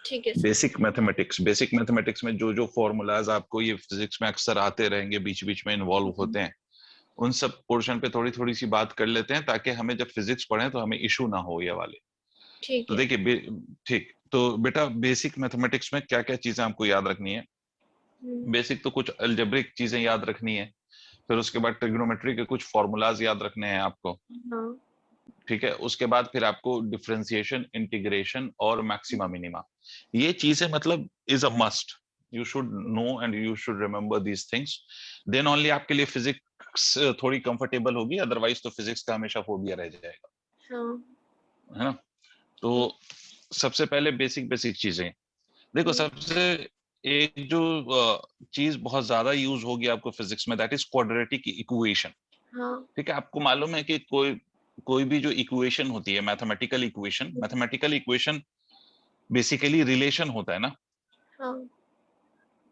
ठीक है sir. Basic mathematics में जो जो फॉर्मूलाज आपको ये फिजिक्स में अक्सर आते रहेंगे, बीच बीच में इन्वॉल्व होते हैं, उन सब पोर्शन पे थोड़ी थोड़ी सी बात कर लेते हैं, ताकि हमें जब फिजिक्स पढ़ें तो हमें इशू ना हो ये वाले। ठीक तो है। देखिए, ठीक, तो बेटा बेसिक मैथमेटिक्स में क्या क्या चीजें आपको याद रखनी है? बेसिक तो कुछ अलजेब्रिक चीजें याद रखनी है, फिर उसके बाद ट्रिग्नोमेट्री के कुछ फॉर्मूलाज याद रखने हैं आपको। हाँ। ठीक है, उसके बाद फिर आपको डिफरेंशिएशन, इंटीग्रेशन और मैक्सिमा मिनिमा, ये चीजें मतलब is a must, you should know and you should remember these things, then only आपके लिए फिजिक्स थोड़ी कंफर्टेबल होगी, अदरवाइज तो फिजिक्स का हमेशा फोबिया रह जाएगा, हाँ। है ना। तो सबसे पहले बेसिक बेसिक चीजें देखो। सबसे एक जो चीज बहुत ज्यादा यूज होगी आपको फिजिक्स में, दैट इज क्वाड्रेटिक इक्वेशन। हाँ। ठीक है, आपको मालूम है कि कोई कोई भी जो इक्वेशन होती है, मैथमेटिकल इक्वेशन बेसिकली रिलेशन होता है ना। हाँ।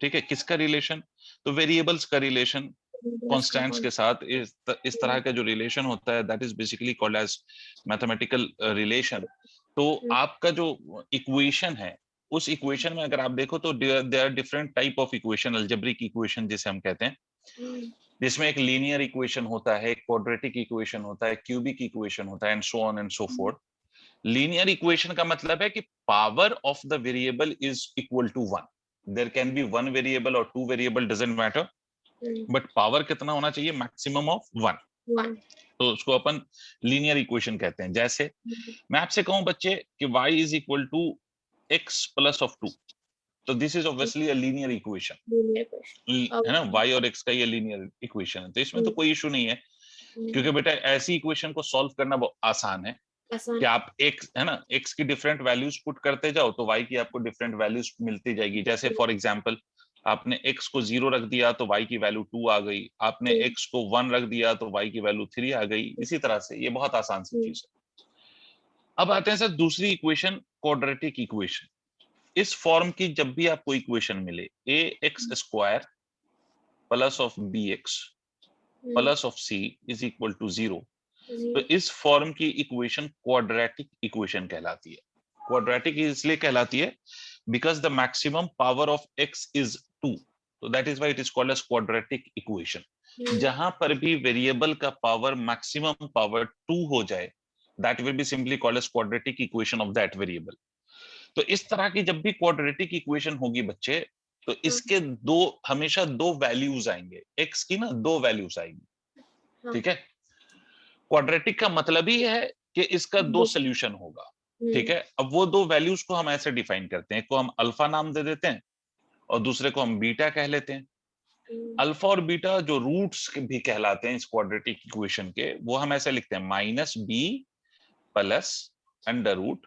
ठीक है, किसका रिलेशन? तो वेरिएबल्स का रिलेशन बस का कॉन्स्टेंट्स कौन। के साथ, इस तरह का जो रिलेशन होता है, that is basically called as mathematical relation. तो आपका जो इक्वेशन है, उस इक्वेशन में अगर आप देखो तो there are different type of equation, algebraic equation जिसे हम कहते हैं, जिसमें एक लीनियर इक्वेशन होता है, एक क्वाड्रेटिक इक्वेशन होता है, क्यूबिक इक्वेशन होता है, and so on and so forth. Linear equation का मतलब है कि power of the variable is equal to one. There can be one variable और two variable, doesn't matter, but power कितना होना चाहिए? Maximum of one. वन। तो उसको अपन लीनियर इक्वेशन कहते हैं। जैसे मैं आपसे कहूं बच्चे कि y is equal to x plus of two, तो this is obviously a linear equation, linear question है अब। ना। y और x का ये लीनियर इक्वेशन है, तो इसमें तो कोई इशू नहीं है, क्योंकि बेटा ऐसी इक्वेशन को सॉल्व करना बहुत आसान है कि आसान। आप x, है ना, x की डिफरेंट वैल्यूज पुट करते जाओ तो y की आपको डिफरेंट वैल्यूज मिलती जाएगी। जैसे फॉर एग्जांपल, आपने x को 0 रख दिया तो y की वैल्यू 2 आ गई, आपने x को 1 रख दिया तो y की वैल्यू 3 आ गई, इसी तरह से ये बहुत आसान सी चीज है। अब आते हैं सर दूसरी इक्वेशन, क्वाड्रेटिक इक्वेशन। इस फॉर्म की जब भी आपको इक्वेशन मिले, a x square plus of b x plus of c is equal to 0, तो इस फॉर्म की इक्वेशन क्वाड्रेटिक इक्वेशन कहलाती है। क्वाड्रेटिक इसलिए कहलाती है because the maximum power of x is 2, तो that is why it is called as quadratic equation. जहां पर भी वेरिएबल का पावर मैक्सिमम पावर 2 हो जाए, that will be simply called as quadratic equation of that variable. तो इस तरह की जब भी क्वाड्रेटिक इक्वेशन होगी बच्चे, तो इसके दो, हमेशा दो वैल्यूज आएंगे, एक्स की ना दो वैल्यूज आएंगी। ठीक है, क्वाड्रेटिक का मतलब ही है कि इसका दो सोल्यूशन होगा। ठीक है, अब वो दो वैल्यूज को हम ऐसे डिफाइन करते हैं, एक को हम अल्फा नाम दे देते हैं और दूसरे को हम बीटा कह लेते हैं। अल्फा और बीटा जो रूट्स भी कहलाते हैं इस क्वाड्रेटिक इक्वेशन के, वो हम ऐसे लिखते हैं minus b plus under root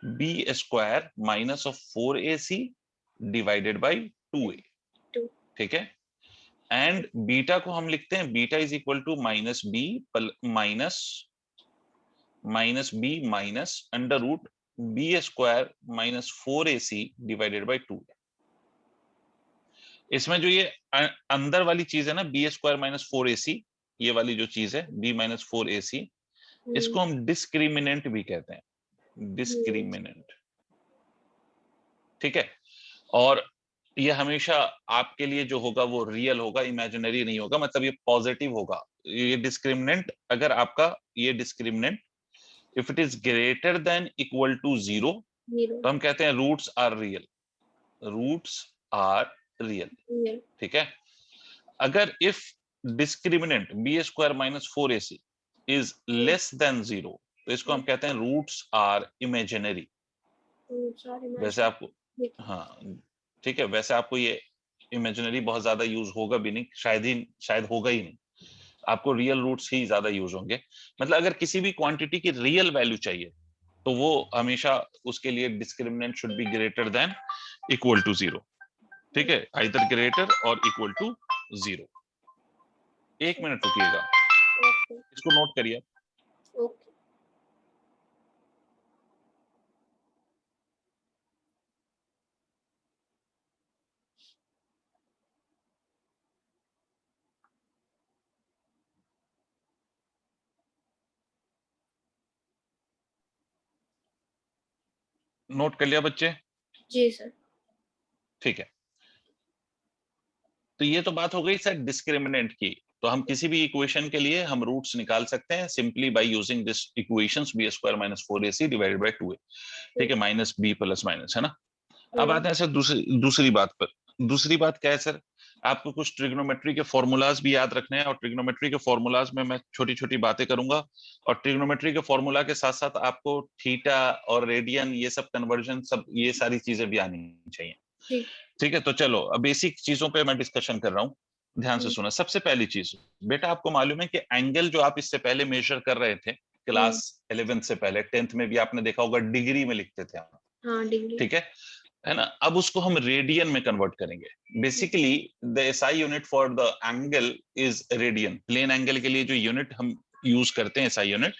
b square minus of 4ac divided by 2a। ठीक है, एंड बीटा को हम लिखते हैं, beta is equal to minus b minus b minus under root b square minus 4ac divided by 2। इसमें जो ये अंदर वाली चीज है ना, बी स्क्वायर माइनस 4ac, ये वाली जो चीज है बी माइनस 4ac, इसको हम डिस्क्रिमिनेंट भी कहते हैं, डिस्क्रिमिनेंट। ठीक है, और ये हमेशा आपके लिए जो होगा वो रियल होगा, इमेजिनरी नहीं होगा, मतलब ये पॉजिटिव होगा। ये डिस्क्रिमिनेंट, अगर आपका ये discriminant if it is greater than equal to 0, तो हम कहते हैं roots are real, roots are real. ठीक है, अगर if discriminant b square minus 4ac is less than 0, तो इसको हम कहते हैं रूट्स आर इमेजिनरी। वैसे आपको, हाँ ठीक है, वैसे आपको ये इमेजिनरी बहुत ज्यादा यूज होगा भी नहीं, शायद होगा ही नहीं, आपको रियल रूट्स ही ज्यादा यूज होंगे। मतलब अगर किसी भी क्वांटिटी की रियल वैल्यू चाहिए, तो वो हमेशा उसके लिए discriminant should be greater than equal to 0। ठीक है, आइदर ग्रेटर और इक्वल टू 0। एक मिनट रुकिएगा, इसको नोट करिए। नोट कर लिया बच्चे? जी सर। ठीक है, तो ये तो बात हो गई सर डिस्क्रिमिनेंट की। तो हम किसी भी इक्वेशन के लिए हम रूट्स निकाल सकते हैं simply by using this equations b square minus 4ac divided by 2a। ठीक है, माइनस बी प्लस माइनस, है ना। अब आते हैं सर दूसरी बात पर। दूसरी बात क्या है सर, आपको कुछ ट्रिग्नोमेट्री के फॉर्मूलाज भी याद रखने हैं, और ट्रिग्नोमेट्री के फॉर्मूलाज में मैं छोटी छोटी बातें करूंगा, और ट्रिग्नोमेट्री के फॉर्मूला के साथ साथ आपको थीटा और रेडियन ये सब कन्वर्जन सब ये सारी चीजें भी आनी चाहिए। ठीक। ठीक है, तो चलो अब बेसिक चीजों पे मैं डिस्कशन कर रहा हूँ, ध्यान से सुना। सबसे पहली चीज, बेटा आपको मालूम है कि एंगल जो आप इससे पहले मेजर कर रहे थे क्लास 11 से पहले, 10th में भी आपने देखा होगा डिग्री में लिखते थे आप, हाँ डिग्री। ठीक है ना। अब उसको हम रेडियन में कन्वर्ट करेंगे। Basically the SI unit for the angle is radian. Plane angle के लिए जो यूनिट हम यूज करते हैं SI unit,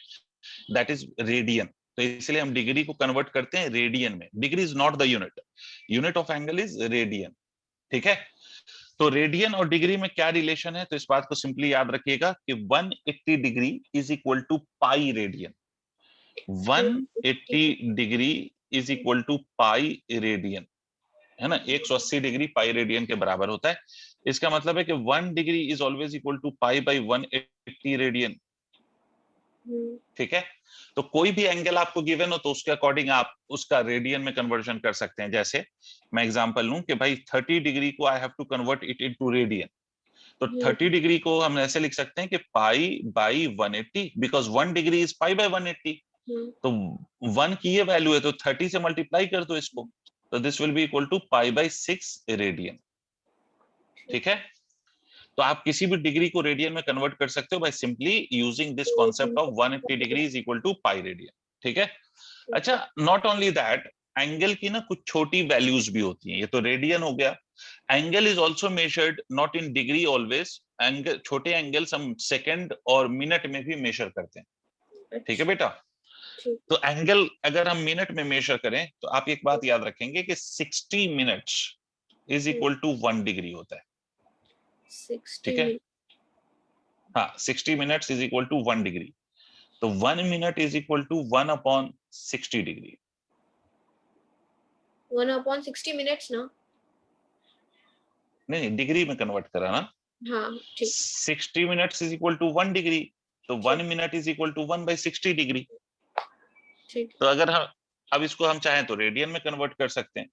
that is radian. तो इसलिए हम डिग्री को कन्वर्ट करते हैं रेडियन में। Degree is not the unit, unit of angle is radian. ठीक है, तो रेडियन और डिग्री में क्या रिलेशन है, तो इस बात को सिंपली याद रखिएगा कि 180 degree is equal to pi radian. 180 degree is equal to pi radian, है ना। 180 डिग्री पाई रेडियन के बराबर होता है। इसका मतलब है कि 1 degree is always equal to pi by 180 radian. ठीक है, तो कोई भी एंगल आपको गिवन हो तो उसके अकॉर्डिंग आप उसका रेडियन में कन्वर्जन कर सकते हैं। जैसे मैं एग्जांपल लूं कि भाई 30 डिग्री को I have to convert it into radian, तो 30 डिग्री को हम ऐसे लिख सकते हैं कि पाई by 180, because 1 degree is pi by 180। तो 1 की ये वैल्यू है तो 30 से मल्टीप्लाई कर दो इसको, तो this will be equal to pi by 6 radian. ठीक है, तो आप किसी भी डिग्री को रेडियन में कन्वर्ट कर सकते हो by simply using this concept of 180 degree is equal to pi radian. ठीक है, अच्छा नॉट ओनली दैट, एंगल की ना कुछ छोटी वैल्यूज भी होती हैं। ये तो रेडियन हो गया। Angle is also measured not in degree always. Angle, छोटे एंगल्स हम सेकंड और मिनट में भी मेजर करते हैं। ठीक है बेटा, तो एंगल अगर हम मिनट में मेजर करें तो आप एक बात याद रखेंगे कि 60 minutes is equal to 1 degree होता है। 60 ठीक है, हाँ 60 minutes is equal to 1 degree. तो 1 minute is equal to 1 upon 60 degree. 1/60 minutes ना। नहीं, डिग्री में कन्वर्ट करा ना। हाँ ठीक। 60 minutes is equal to 1 degree, तो 1 minute is equal to 1 by 60 degree. ठीक। तो अगर हम अब इसको हम चाहें तो रेडियन में कन्वर्ट कर सकते हैं।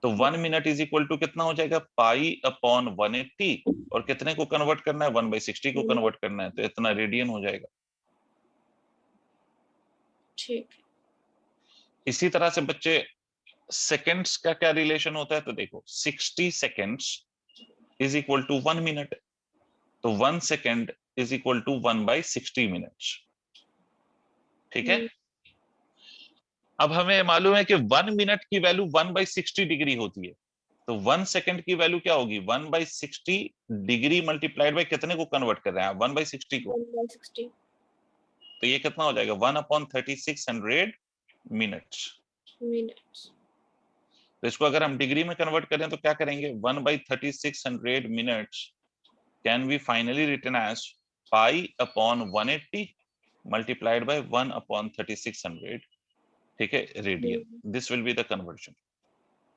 तो 1 मिनट इज इक्वल टू कितना हो जाएगा, पाई अपॉन 180, और कितने को कन्वर्ट करना है, 1 बाई 60 को कन्वर्ट करना है, तो इतना रेडियन हो जाएगा। ठीक। इसी तरह से बच्चे सेकेंड्स का क्या रिलेशन होता है, तो देखो 60 seconds is equal to 1 minute, तो 1 second is equal to 1 by 60 minutes. ठीक है, अब हमें मालूम है कि 1 मिनट की वैल्यू 1 बाई 60 डिग्री होती है, तो 1 सेकेंड की वैल्यू क्या होगी, 1 बाई 60 डिग्री मल्टीप्लाइड बाई कितने को कन्वर्ट कर रहे हैं, 1 बाई 60 को, 1/60 तो ये कितना हो जाएगा, 1 अपॉन 3600 मिनट्स। मिनट्स। तो इसको अगर हम डिग्री में कन्वर्ट करें तो क्या करेंगे, 1 by 3600 minutes can be finally written as pi upon 180 multiplied by 1 upon 3600, ठीक है, radian. This will be the conversion,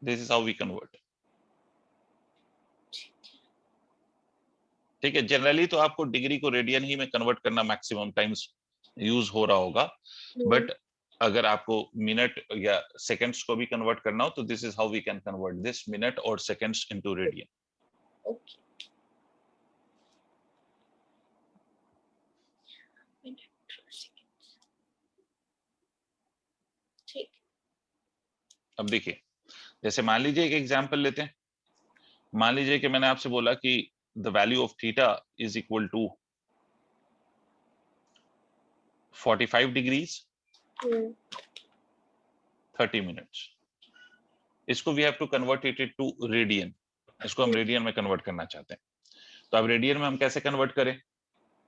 this is how we convert. ठीक है, जनरली तो आपको डिग्री को रेडियन ही में कन्वर्ट करना मैक्सिमम टाइम्स यूज हो रहा होगा, बट अगर आपको मिनट या सेकंड्स को भी कन्वर्ट करना हो तो this is how we can convert this minute और सेकंड्स इनटू रेडियन। ओके। ठीक। अब देखिए, जैसे मान लीजिए एक एग्जांपल लेते हैं। मान लीजिए कि मैंने आपसे बोला कि the value of theta is equal to 45 degrees 30 minutes. इसको we have to convert it to radian. इसको हम रेडियन में कन्वर्ट करना चाहते हैं, तो अब रेडियन में हम कैसे कन्वर्ट करें,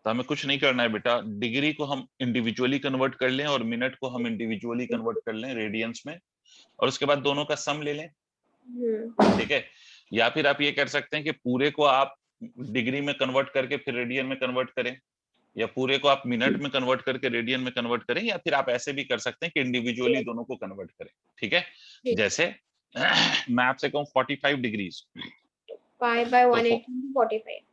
तो हमें कुछ नहीं करना है बेटा, डिग्री को हम इंडिविजुअली कन्वर्ट कर लें और मिनट को हम इंडिविजुअली कन्वर्ट कर लें रेडियंस में, और उसके बाद दोनों का सम ले लें। ठीक है, या फिर आप ये कर सकते हैं कि पूरे को आप डिग्री में कन्वर्ट करके फिर रेडियन में कन्वर्ट करें, या पूरे को आप मिनट में कन्वर्ट करके रेडियन में कन्वर्ट करें, या फिर आप ऐसे भी कर सकते हैं कि इंडिविजुअली दोनों को कन्वर्ट करें। ठीक है, जैसे मैं आपसे कहूँ 45 डिग्रीज, pi by तो 180 into 45.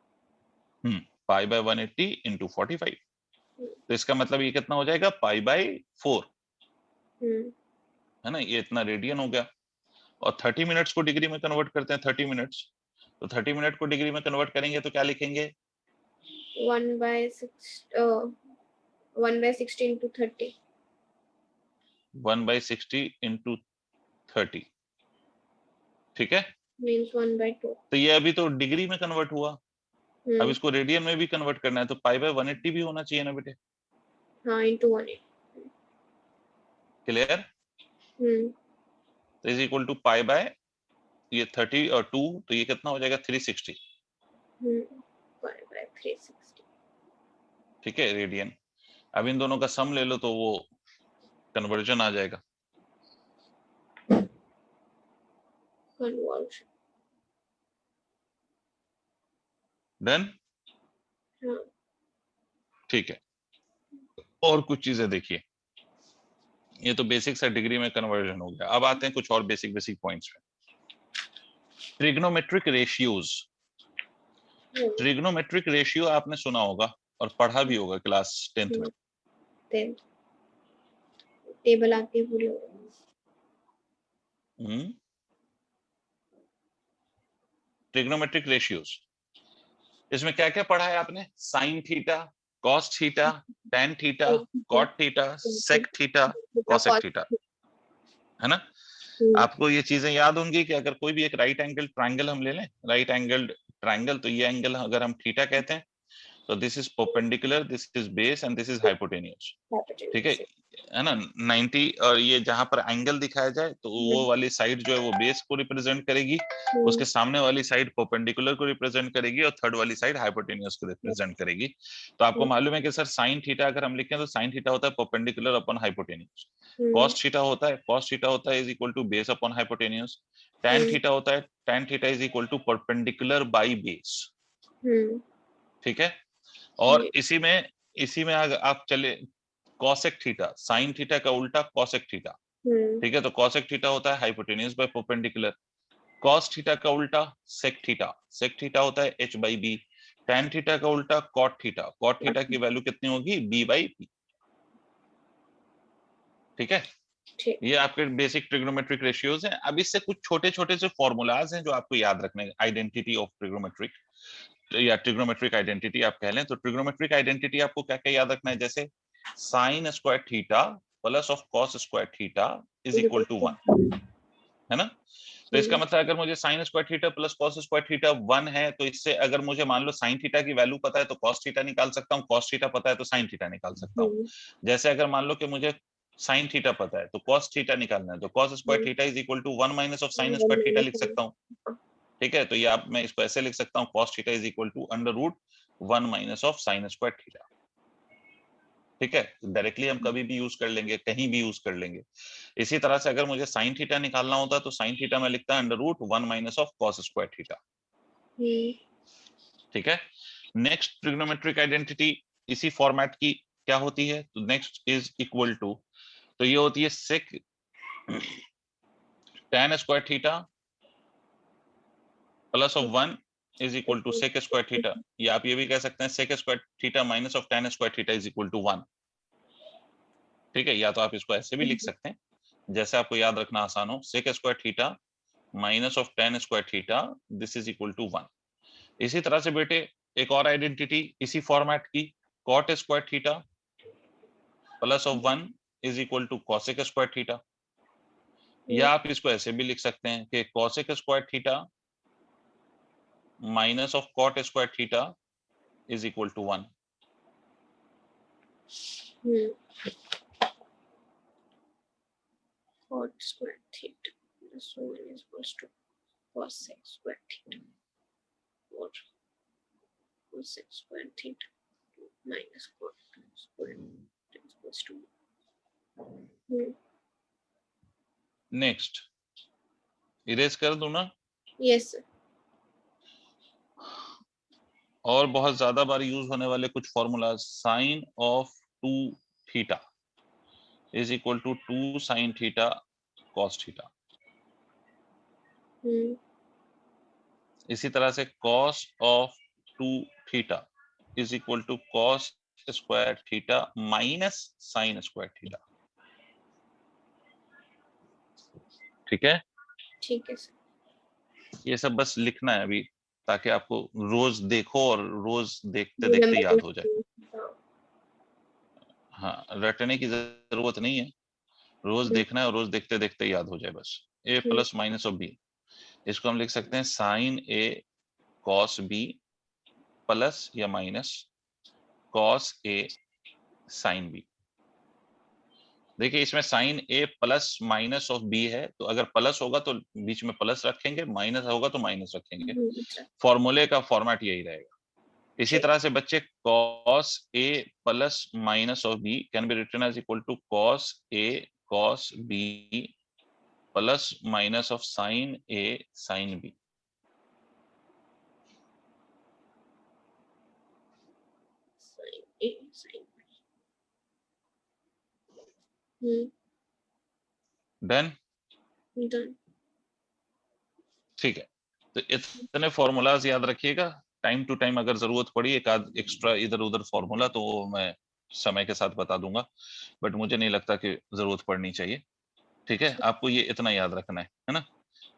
पाई बाय 180 इंटू 45, तो इसका मतलब ये कितना हो जाएगा, पाई बाय 4, हम्म, है ना, ये इतना रेडियन हो गया। और 30 मिनट्स को डिग्री में कन्वर्ट करते हैं, 30 मिनट्स, तो 30 मिनट को डिग्री में कन्वर्ट करेंगे तो क्या लिखेंगे, 1 by 60 into 30. 1/60 इंटू 30, ठीक है। Means 1 by 2. तो ये अभी तो डिग्री में कन्वर्ट हुआ, अब इसको रेडियन में भी कन्वर्ट करना है, तो पाई बाय 180 भी होना चाहिए ना बेटे, हाँ, into 180. क्लियर। तो is equal to pi by ये 30 और 2, तो ये कितना हो जाएगा 360, pi by 360. ठीक है, रेडियन। अब इन दोनों का सम ले लो तो वो कन्वर्जन आ जाएगा, Conversion. डन, हाँ, ठीक है। और कुछ चीजें देखिए, ये तो बेसिक सा डिग्री में कन्वर्जन हो गया, अब आते हैं कुछ और बेसिक बेसिक पॉइंट्स पे। ट्रिग्नोमेट्रिक रेशियोज, ट्रिग्नोमेट्रिक रेशियो आपने सुना होगा और पढ़ा भी होगा क्लास 10th में। 10th. टेबल आपकी पूरी हो गई. ट्रिग्नोमेट्रिक रेशियोज, इसमें क्या क्या पढ़ा है आपने, sine theta, cos theta, tan theta, cot theta, sec theta, cosec theta, है ना। आपको ये चीजें याद होंगी कि अगर कोई भी एक राइट एंगल ट्रायंगल हम ले लें, राइट एंगल ट्रायंगल, तो ये एंगल अगर हम थीटा कहते हैं, तो this is perpendicular, this is base and this is hypotenuse, ठीक है ना। 90 और ये जहां पर एंगल दिखाया जाए तो वो वाली साइड जो है वो बेस को रिप्रेजेंट करेगी, उसके सामने वाली साइड परपेंडिकुलर को रिप्रेजेंट करेगी और थर्ड वाली साइड हाइपोटेन्यूज को रिप्रेजेंट करेगी। तो आपको मालूम है कि सर साइन थीटा अगर हम लिखें तो साइन थीटा होता है perpendicular upon hypotenuse, cos theta होता है, कॉस थीटा होता है is equal to base upon hypotenuse, tan theta होता है, tan theta is equal to perpendicular by base, ठीक है। और इसी में अगर आप चले कॉसेक थीटा, साइन थीटा का उल्टा कॉसेक थीटा, ठीक है, तो कॉसेक थीटा होता है hypotenuse by perpendicular, cos theta का उल्टा सेक थीटा, सेक थीटा होता है h बाई बी, टेन थीटा का उल्टा कॉट थीटा, कॉट थीटा की वैल्यू कितनी होगी b बाई पी, ठीक है। ये आपके बेसिक ट्रिग्नोमेट्रिक रेशियोज हैं। अब इससे कुछ छोटे छोटे से फॉर्मूलाज हैं जो आपको याद रखने, आइडेंटिटी ऑफ ट्रिग्नोमेट्रिक या ट्रिग्नोमेट्रिक आइडेंटिटी आप कह लें, तो ट्रिग्नोमेट्रिक आइडेंटिटी आपको क्या क्या याद रखना है, जैसे sine square theta plus of cos square theta is equal to 1, है ना। तो इसका मतलब अगर मुझे sine square theta plus cos square theta 1 है, तो इससे अगर मुझे मान लो साइन थीटा की वैल्यू पता है तो कॉस थीटा निकाल सकता हूँ, कॉस थीटा पता है तो साइन थीटा निकाल सकता हूँ। जैसे अगर मान लो कि मुझे साइन थीटा पता है तो कॉस थीटा निकालना है, तो cos square theta is equal to 1 minus of sine square theta लिख सकता हूँ, ठीक है। तो ये आप मैं इसको ऐसे लिख सकता हूँ, cos theta is equal to under root 1 minus of sine square theta, ठीक है। डायरेक्टली हम कभी भी यूज कर लेंगे, कहीं भी यूज कर लेंगे। इसी तरह से अगर मुझे साइन थीटा निकालना होता तो साइन थीटा में लिखता है under root 1 minus of cos square theta, ठीक है। नेक्स्ट ट्रिग्नोमेट्रिक आइडेंटिटी इसी फॉर्मेट की क्या होती है, तो नेक्स्ट इज इक्वल टू, तो ये होती है sec tan square theta plus of 1 is equal to sec square theta, या आप ये भी कह सकते हैं sec square theta minus of tan square theta is equal to 1, ठीक है। या तो आप इसको ऐसे भी लिख सकते हैं, जैसे आपको याद रखना आसान हो, sec square theta minus of tan square theta this is equal to 1। इसी तरह से बेटे एक और आइडेंटिटी इसी फॉर्मेट की, cot square theta plus of 1 is equal to cosec square theta, या आप इसको ऐसे भी लिख सकते हैं कि cosec square theta minus of cot square theta is equal to 1। Cot square theta plus 1 is equals to cosec square theta, or cosec square theta minus cot square theta is equals to 1. Next erase कर दूं ना? Yes sir. और बहुत ज्यादा बार use होने वाले कुछ formula, sine of 2 theta is equal to 2 sine theta cos theta, इसी तरह से cos of 2 theta is equal to cos square theta minus sin square theta. ठीक है, ठीक है सर। ये सब बस लिखना है अभी, ताकि आपको रोज देखो और रोज देखते देखते रिमेम्बर याद हो जाए। हाँ। हाँ, रटने की जरूरत नहीं है, रोज देखना है और रोज देखते देखते याद हो जाए बस। a plus minus of b, इसको हम लिख सकते हैं sine a cos b plus या minus cos a sin b। देखिए इसमें sine a plus minus of b है, तो अगर प्लस होगा तो बीच में प्लस रखेंगे, माइनस होगा तो माइनस रखेंगे। फॉर्मूले का फॉर्मेट यही रहेगा। इसी तरह से बच्चे cos a plus minus of b can be written as equal to cos a cos b plus minus of sin a sin b। Done, ठीक है। तो इतने फॉर्मूलाज याद रखिएगा, टाइम टू टाइम अगर जरूरत पड़ी एक आध एक्स्ट्रा इधर उधर फॉर्मूला तो वो मैं समय के साथ बता दूंगा, बट मुझे नहीं लगता कि जरूरत पड़नी चाहिए। ठीक है, आपको ये इतना याद रखना है ना।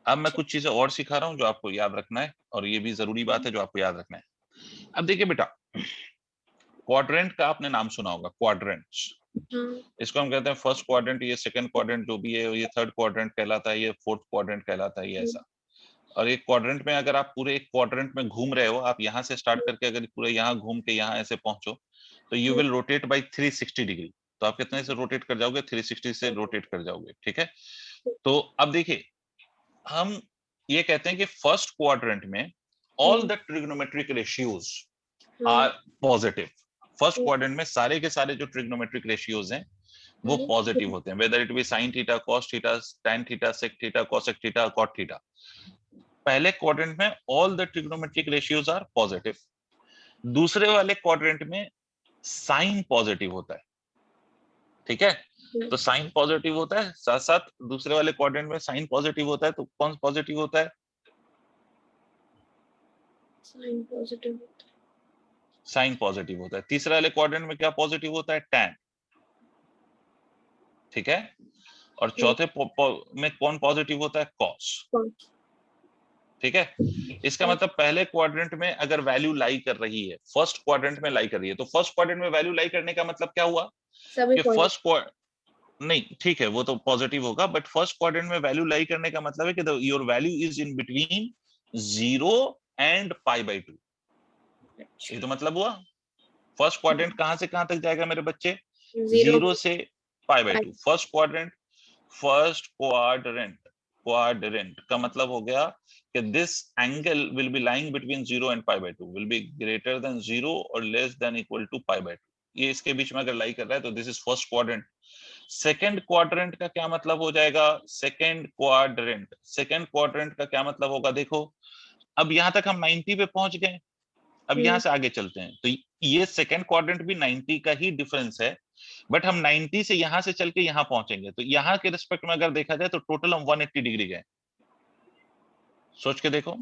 अब मैं कुछ चीजें और सिखा रहा हूँ जो आपको याद रखना है, और ये भी जरूरी बात है जो आपको याद रखना है। अब देखिए बेटा, क्वाड्रेंट का आपने नाम सुना होगा, क्वाड्रेंट्स। इसको हम कहते हैं फर्स्ट क्वाड्रेंट, ये सेकंड क्वाड्रेंट जो भी है, ये थर्ड क्वाड्रेंट कहलाता है, ये फोर्थ क्वाड्रेंट कहलाता है, ये ऐसा। और एक क्वाड्रेंट में अगर आप पूरे एक क्वाड्रेंट में घूम रहे हो, आप यहाँ से स्टार्ट करके अगर पूरे यहाँ घूम के यहाँ ऐसे पहुंचो, तो you will rotate bye 360 degree. तो आप कितने से रोटेट कर जाओगे? 360 से रोटेट कर जाओगे। ठीक है, तो अब देखिए हम ये कहते हैं कि फर्स्ट क्वाड्रेंट में all the trigonometric ratios are positive. First quadrant में सारे के सारे जो ट्रिग्नोमेट्रिक रेशियोज हैं वो पॉजिटिव होते हैं, whether it be sine theta, cos theta, tan theta, sec theta, cosec theta, cot theta. पहले क्वाड्रेंट में all the trigonometric ratios are positive. दूसरे वाले क्वाड्रेंट में साइन पॉजिटिव होता है। ठीक है, तो साइन पॉजिटिव होता है, साथ साथ दूसरे वाले क्वाड्रेंट में साइन पॉजिटिव होता है, तो कौन पॉजिटिव होता है? साइन पॉजिटिव होता है। साइन पॉजिटिव होता है। तीसरे वाले क्वाड्रेंट में क्या पॉजिटिव होता है? टैन। ठीक है, और चौथे में कौन पॉजिटिव होता है? कॉस। ठीक है, इसका मतलब पहले क्वाड्रेंट में अगर वैल्यू लाई कर रही है, फर्स्ट क्वाड्रेंट में लाई कर रही है, तो फर्स्ट क्वाड्रेंट में वैल्यू लाई करने का मतलब क्या हुआ कि फर्स्ट नहीं, ठीक है वो तो पॉजिटिव होगा, बट फर्स्ट क्वाड्रेंट में वैल्यू लाई करने का मतलब है कि your value is in between 0 and π/2। ये तो मतलब हुआ फर्स्ट क्वाड्रेंट कहां से कहां तक जाएगा मेरे बच्चे? 0 से π/2। फर्स्ट क्वाड्रेंट का मतलब हो गया कि this angle will be lying between 0 and π/2, will be greater than 0 और लेस देन इक्वल टू π/2। ये इसके बीच में अगर लाई कर रहा है तो this is first quadrant. Second quadrant का क्या मतलब हो जाएगा? सेकंड क्वाड्रेंट का क्या मतलब होगा? देखो अब यहां तक हम 90 पे पहुंच गए, अब यहां से आगे चलते हैं, तो ये सेकंड क्वाड्रेंट भी 90 का ही डिफरेंस है, बट हम 90 से यहां से चल के यहां पहुंचेंगे, तो यहां के रिस्पेक्ट में अगर देखा जाए तो टोटल हम 180 डिग्री गए। सोच के देखो,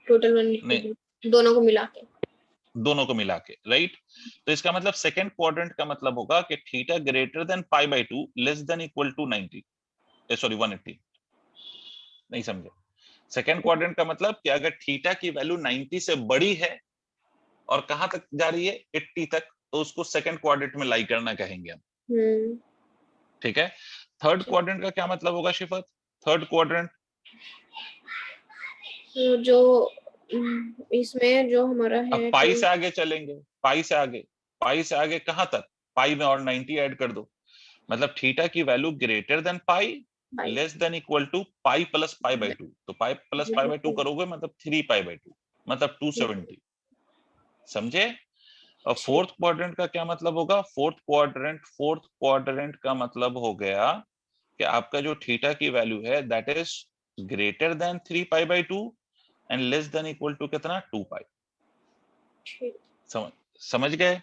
टोटल 180 दोनों को मिला के, राइट। तो इसका मतलब सेकंड क्वाड्रेंट का मतलब होगा कि theta greater than π/2 less than equal to 90, sorry 180। नहीं समझे? सेकंड क्वाड्रेंट का मतलब कि अगर थीटा की वैल्यू 90 से बड़ी है और कहां तक जा रही है? 80 तक, तो उसको सेकंड क्वाड्रेंट में लाई करना कहेंगे हम। ठीक है, थर्ड क्वाड्रेंट का क्या मतलब होगा शिफत? थर्ड क्वाड्रेंट जो इसमें जो हमारा है, अब पाई से आगे चलेंगे, पाई से आगे कहां तक? पाई में और 90 ऐड कर दो, मतलब थीटा की value greater than pi less than equal to pi plus π/2। तो पाई प्लस π/2 करोगे मतलब 3π/2, मतलब 270। समझे? और फोर्थ क्वाड्रेंट का क्या मतलब होगा? फोर्थ क्वाड्रेंट का मतलब हो गया कि आपका जो थीटा की वैल्यू है that is greater than 3π/2 and less than equal to कितना? 2π। समझ गए?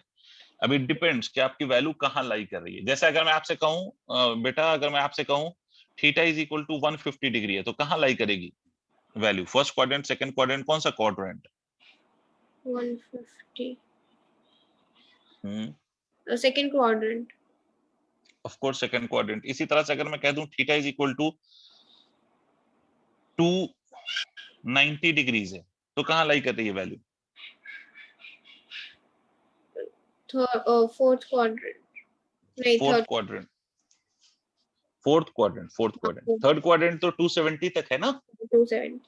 अभी डिपेंड्स कि आपकी वैल्यू कहां लाई कर रही है। जैसे अगर मैं आपसे कहूं बेटा, अगर मैं आपसे कहूं theta is equal to 150 degree है, तो कहां लाई करेगी? Value, first quadrant, second quadrant, कौन सा quadrant? 150 second quadrant. Of course second quadrant. इसी तरह से अगर मैं कह दूं theta is equal to 290 degrees है, तो कहाँ लाई कर रही है वैल्यू? फोर्थ क्वाड्रेंट, नहीं fourth third. Quadrant, fourth quadrant. Third quadrant तो 270 तक है ना, 270।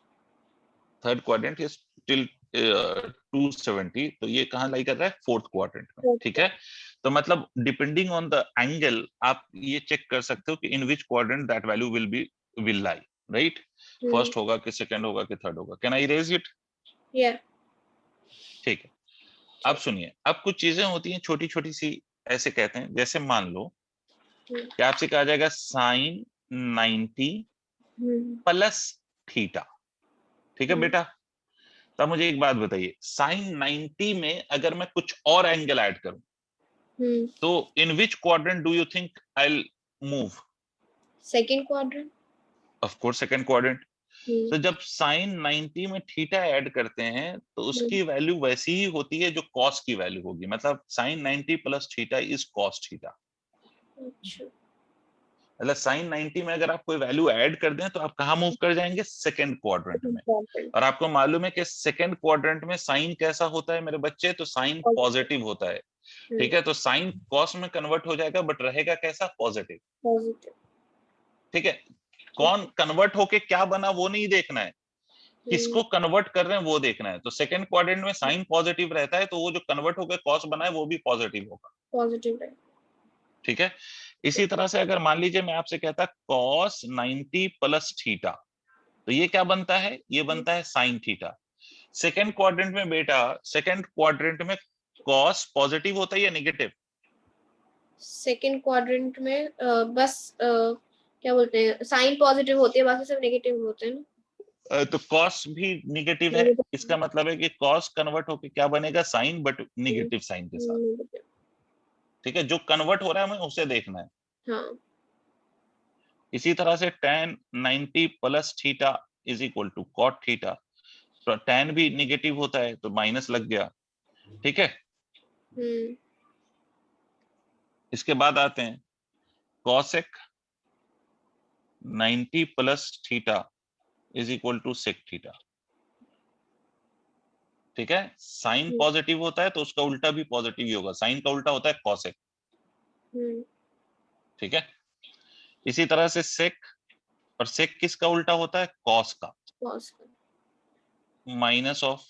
थर्ड क्वाड्रेंट इज टिल 270, तो ये कहाँ लाई कर रहा है? फोर्थ क्वाड्रेंट में, ठीक है। तो मतलब डिपेंडिंग ऑन द एंगल आप ये चेक कर सकते हो कि in which quadrant that value will lie, right? First होगा कि सेकंड होगा कि थर्ड होगा। Can I erase it? या ठीक है। अब सुनिए, अब कुछ चीजें होती हैं छोटी छोटी सी, ऐसे कहते हैं, जैसे मान लो कि आपसे कहा जाएगा साइन 90 प्लस थीटा, ठीक है बेटा? तब मुझे एक बात बताइए, साइन 90 में अगर मैं कुछ और एंगल ऐड करूं तो in which quadrant do you think I will move? Second quadrant. Of course second quadrant. तो जब साइन 90 में थीटा ऐड करते हैं तो उसकी वैल्यू वैसी ही होती है जो कॉस की वैल्यू होगी, मतलब sine 90 plus theta is cos theta. मतलब साइन 90 में अगर आप कोई वैल्यू ऐड कर दें तो आप कहां मूव कर जाएंगे? सेकंड क्वाड्रेंट में। और आपको मालूम है कि सेकंड क्वाड्रेंट में साइन कैसा होता है मेरे बच्चे? तो साइन पॉजिटिव होता है, ठीक है। तो साइन कॉस में कन्वर्ट हो जाएगा, बट रहेगा कैसा? पॉजिटिव, ठीक है। कौन कन्वर्ट होके क्या बना वो नहीं देखना है, किसको कन्वर्ट कर रहे हैं वो देखना है। तो सेकंड क्वाड्रेंट में साइन पॉजिटिव रहता है, तो वो जो कन्वर्ट होकर कॉस बना है वो भी पॉजिटिव होगा, पॉजिटिव है, ठीक है। इसी तरह से अगर मान लीजिए मैं आपसे कहता कॉस 90 प्लस थीटा, तो ये क्या बनता है? ये बनता है साइन थीटा। सेकंड क्वाड्रेंट में बेटा, सेकंड क्वाड्रेंट में कॉस पॉजिटिव होता है या नेगेटिव? सेकंड क्वाड्रेंट में बस क्या बोलते हैं, साइन पॉजिटिव होती है, बाकी सब नेगेटिव होते हैं ना। तो कॉस भी नेगेटिव है, इसका मतलब है कि कॉस कन्वर्ट होकर क्या बनेगा? साइन, बट नेगेटिव साइन के साथ, ठीक है। जो कन्वर्ट हो रहा है हमें उसे देखना है। हाँ। इसी तरह से tan 90 plus theta is equal to cot theta, तो tan भी निगेटिव होता है तो माइनस लग गया, ठीक है। इसके बाद आते हैं cosec 90 plus theta is equal to sec theta, ठीक है। साइन पॉजिटिव होता है तो उसका उल्टा भी पॉजिटिव ही होगा, साइन का उल्टा होता है cosec, ठीक है। इसी तरह से sec, और sec किसका उल्टा होता है? cos का, माइनस ऑफ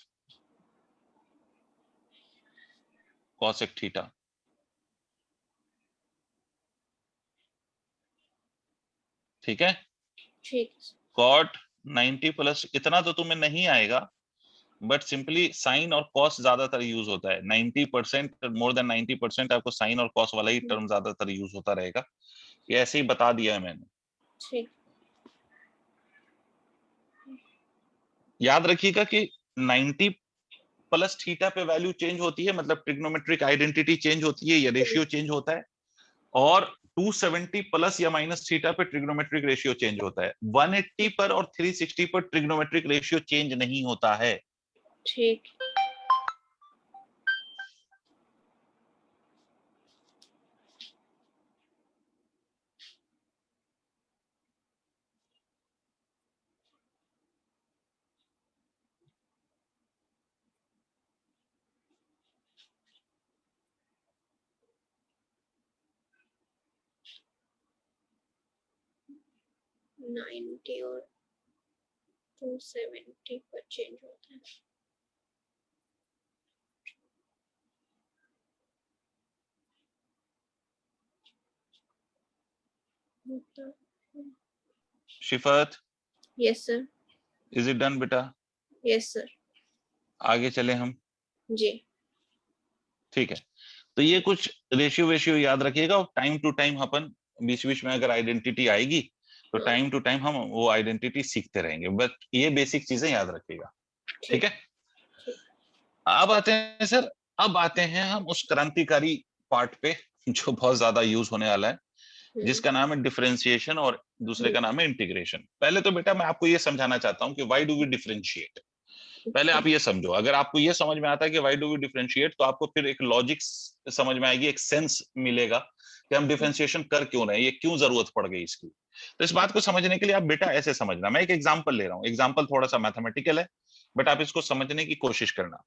cosec थीटा, ठीक है। ठीक। cot 90 प्लस, इतना तो तुम्हें नहीं आएगा, बट सिंपली साइन और कॉस ज्यादातर यूज होता है, 90%, मोर देन 90% आपको साइन और कॉस वाला ही टर्म ज्यादातर यूज होता रहेगा। ये ऐसे ही बता दिया है मैंने, ठीक। याद रखिएगा कि 90 प्लस थीटा पे वैल्यू चेंज होती है, मतलब ट्रिग्नोमेट्रिक आइडेंटिटी चेंज होती है या रेशियो चेंज होता है, और 270 प्लस या माइनस थीटा पे ट्रिग्नोमेट्रिक रेशियो चेंज होता है। 180 पर और 360 पर ट्रिग्नोमेट्रिक रेशियो चेंज नहीं होता है। ठीक। नाइन्टी और 270 पर चेंज होता है। Shifat, yes sir. Is it done बेटा? Yes sir. आगे चले हम, जी। ठीक है। तो ये कुछ रेशियो वेशियो याद रखिएगा, और टाइम टू टाइम अपन बीच बीच में अगर आइडेंटिटी आएगी तो टाइम टू टाइम हम वो आइडेंटिटी सीखते रहेंगे, बट ये बेसिक चीजें याद रखिएगा, ठीक है। अब आते हैं सर, अब आते हैं हम उस क्रांतिकारी पार्ट पे जो बहुत ज्यादा यूज होने वाला है, जिसका नाम है डिफरेंशिएशन और दूसरे का नाम है इंटीग्रेशन। पहले तो बेटा मैं आपको ये समझाना चाहता हूँ कि व्हाई डू वी डिफरेंशिएट। पहले आप ये समझो, अगर आपको ये समझ में आता है कि व्हाई डू वी डिफरेंशिएट, तो आपको फिर एक लॉजिक समझ में आएगी, एक सेंस मिलेगा कि हम डिफरेंशिएशन कर क्यों रहे हैं, ये क्यों जरूरत पड़ गई इसकी। तो इस बात को समझने के लिए आप बेटा ऐसे समझना, मैं एक एग्जांपल ले रहा हूँ, एग्जांपल थोड़ा सा मैथमेटिकल है बट आप इसको समझने की कोशिश करना।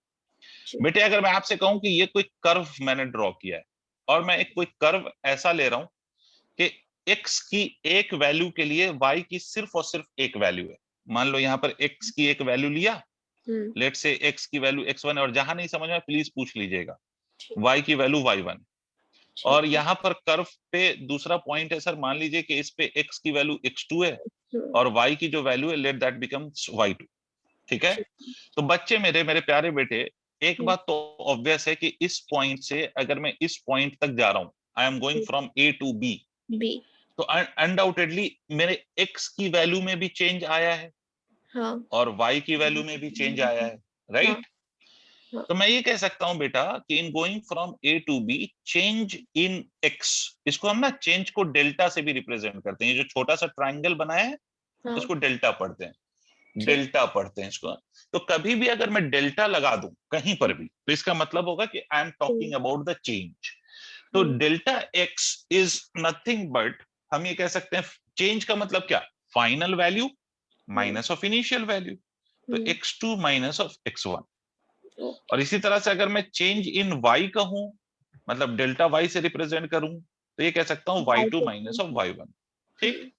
बेटे अगर मैं आपसे कहूं कि ये कोई कर्व मैंने ड्रॉ किया है और मैं एक कोई कर्व ऐसा ले रहा हूं कि x की एक वैल्यू के लिए y की सिर्फ और सिर्फ एक वैल्यू है। मान लो यहाँ पर x की एक वैल्यू लिया, लेट से x की वैल्यू x1 है, और जहां नहीं समझ में प्लीज पूछ लीजिएगा, y की वैल्यू y1, और यहाँ पर कर्व पे दूसरा पॉइंट है सर, मान लीजिए कि इस पे x की वैल्यू x2 है और y की जो वैल्यू है लेट दैट बिकम्स y2। ठीक है, तो बच्चे मेरे मेरे प्यारे बेटे, एक बात तो ऑब्वियस है कि इस पॉइंट से अगर मैं इस पॉइंट तक जा रहा हूं, I am going from A to B, तो अनडाउटेडली मेरे x की वैल्यू में भी चेंज आया है, हाँ, और y की वैल्यू में भी चेंज आया है, राइट? हाँ, तो मैं ये कह सकता हूं बेटा कि in going from A to B change in x, इसको हम ना चेंज को डेल्टा से भी रिप्रेजेंट करते हैं। ये जो छोटा सा ट्राइंगल बनाया है, हाँ, इसको डेल्टा पढ़ते हैं, डेल्टा पढ़ते हैं इसको। तो कभी भी अगर मैं डेल्टा लगा दूं कहीं पर भी, तो इसका मतलब होगा कि I am talking about the change. तो delta x is nothing but, हम ये कह सकते हैं चेंज का मतलब क्या, final value minus of initial value, तो x2 माइनस ऑफ x1। और इसी तरह से अगर मैं चेंज इन y कहूं, मतलब डेल्टा y से रिप्रेजेंट करूं, तो ये कह सकता हूं y2 माइनस ऑफ y1। ठीक,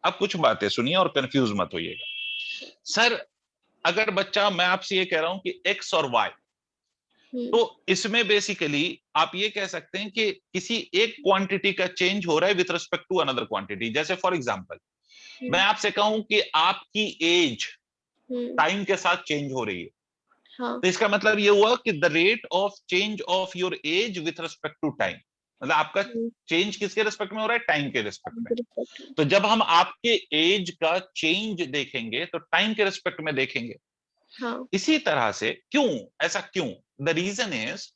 अब कुछ बातें सुनिए और कंफ्यूज मत होइएगा। सर अगर बच्चा, मैं आपसे ये कह रहा हूं कि x और y, तो इसमें बेसिकली आप ये कह सकते हैं कि किसी एक क्वांटिटी का चेंज हो रहा है with respect to another quantity. जैसे फॉर एग्जांपल मैं आपसे कहूं कि आपकी एज टाइम के साथ चेंज हो रही है, हाँ, तो इसका मतलब ये हुआ कि the rate of change of your age with respect to time, मतलब आपका चेंज किसके रिस्पेक्ट में हो रहा है, टाइम के रिस्पेक्ट में। तो जब हम आपके एज का चेंज देखेंगे तो टाइम के रिस्पेक्ट में देखेंगे। हाँ, इसी तरह से क्यों, ऐसा क्यों, द रीजन इज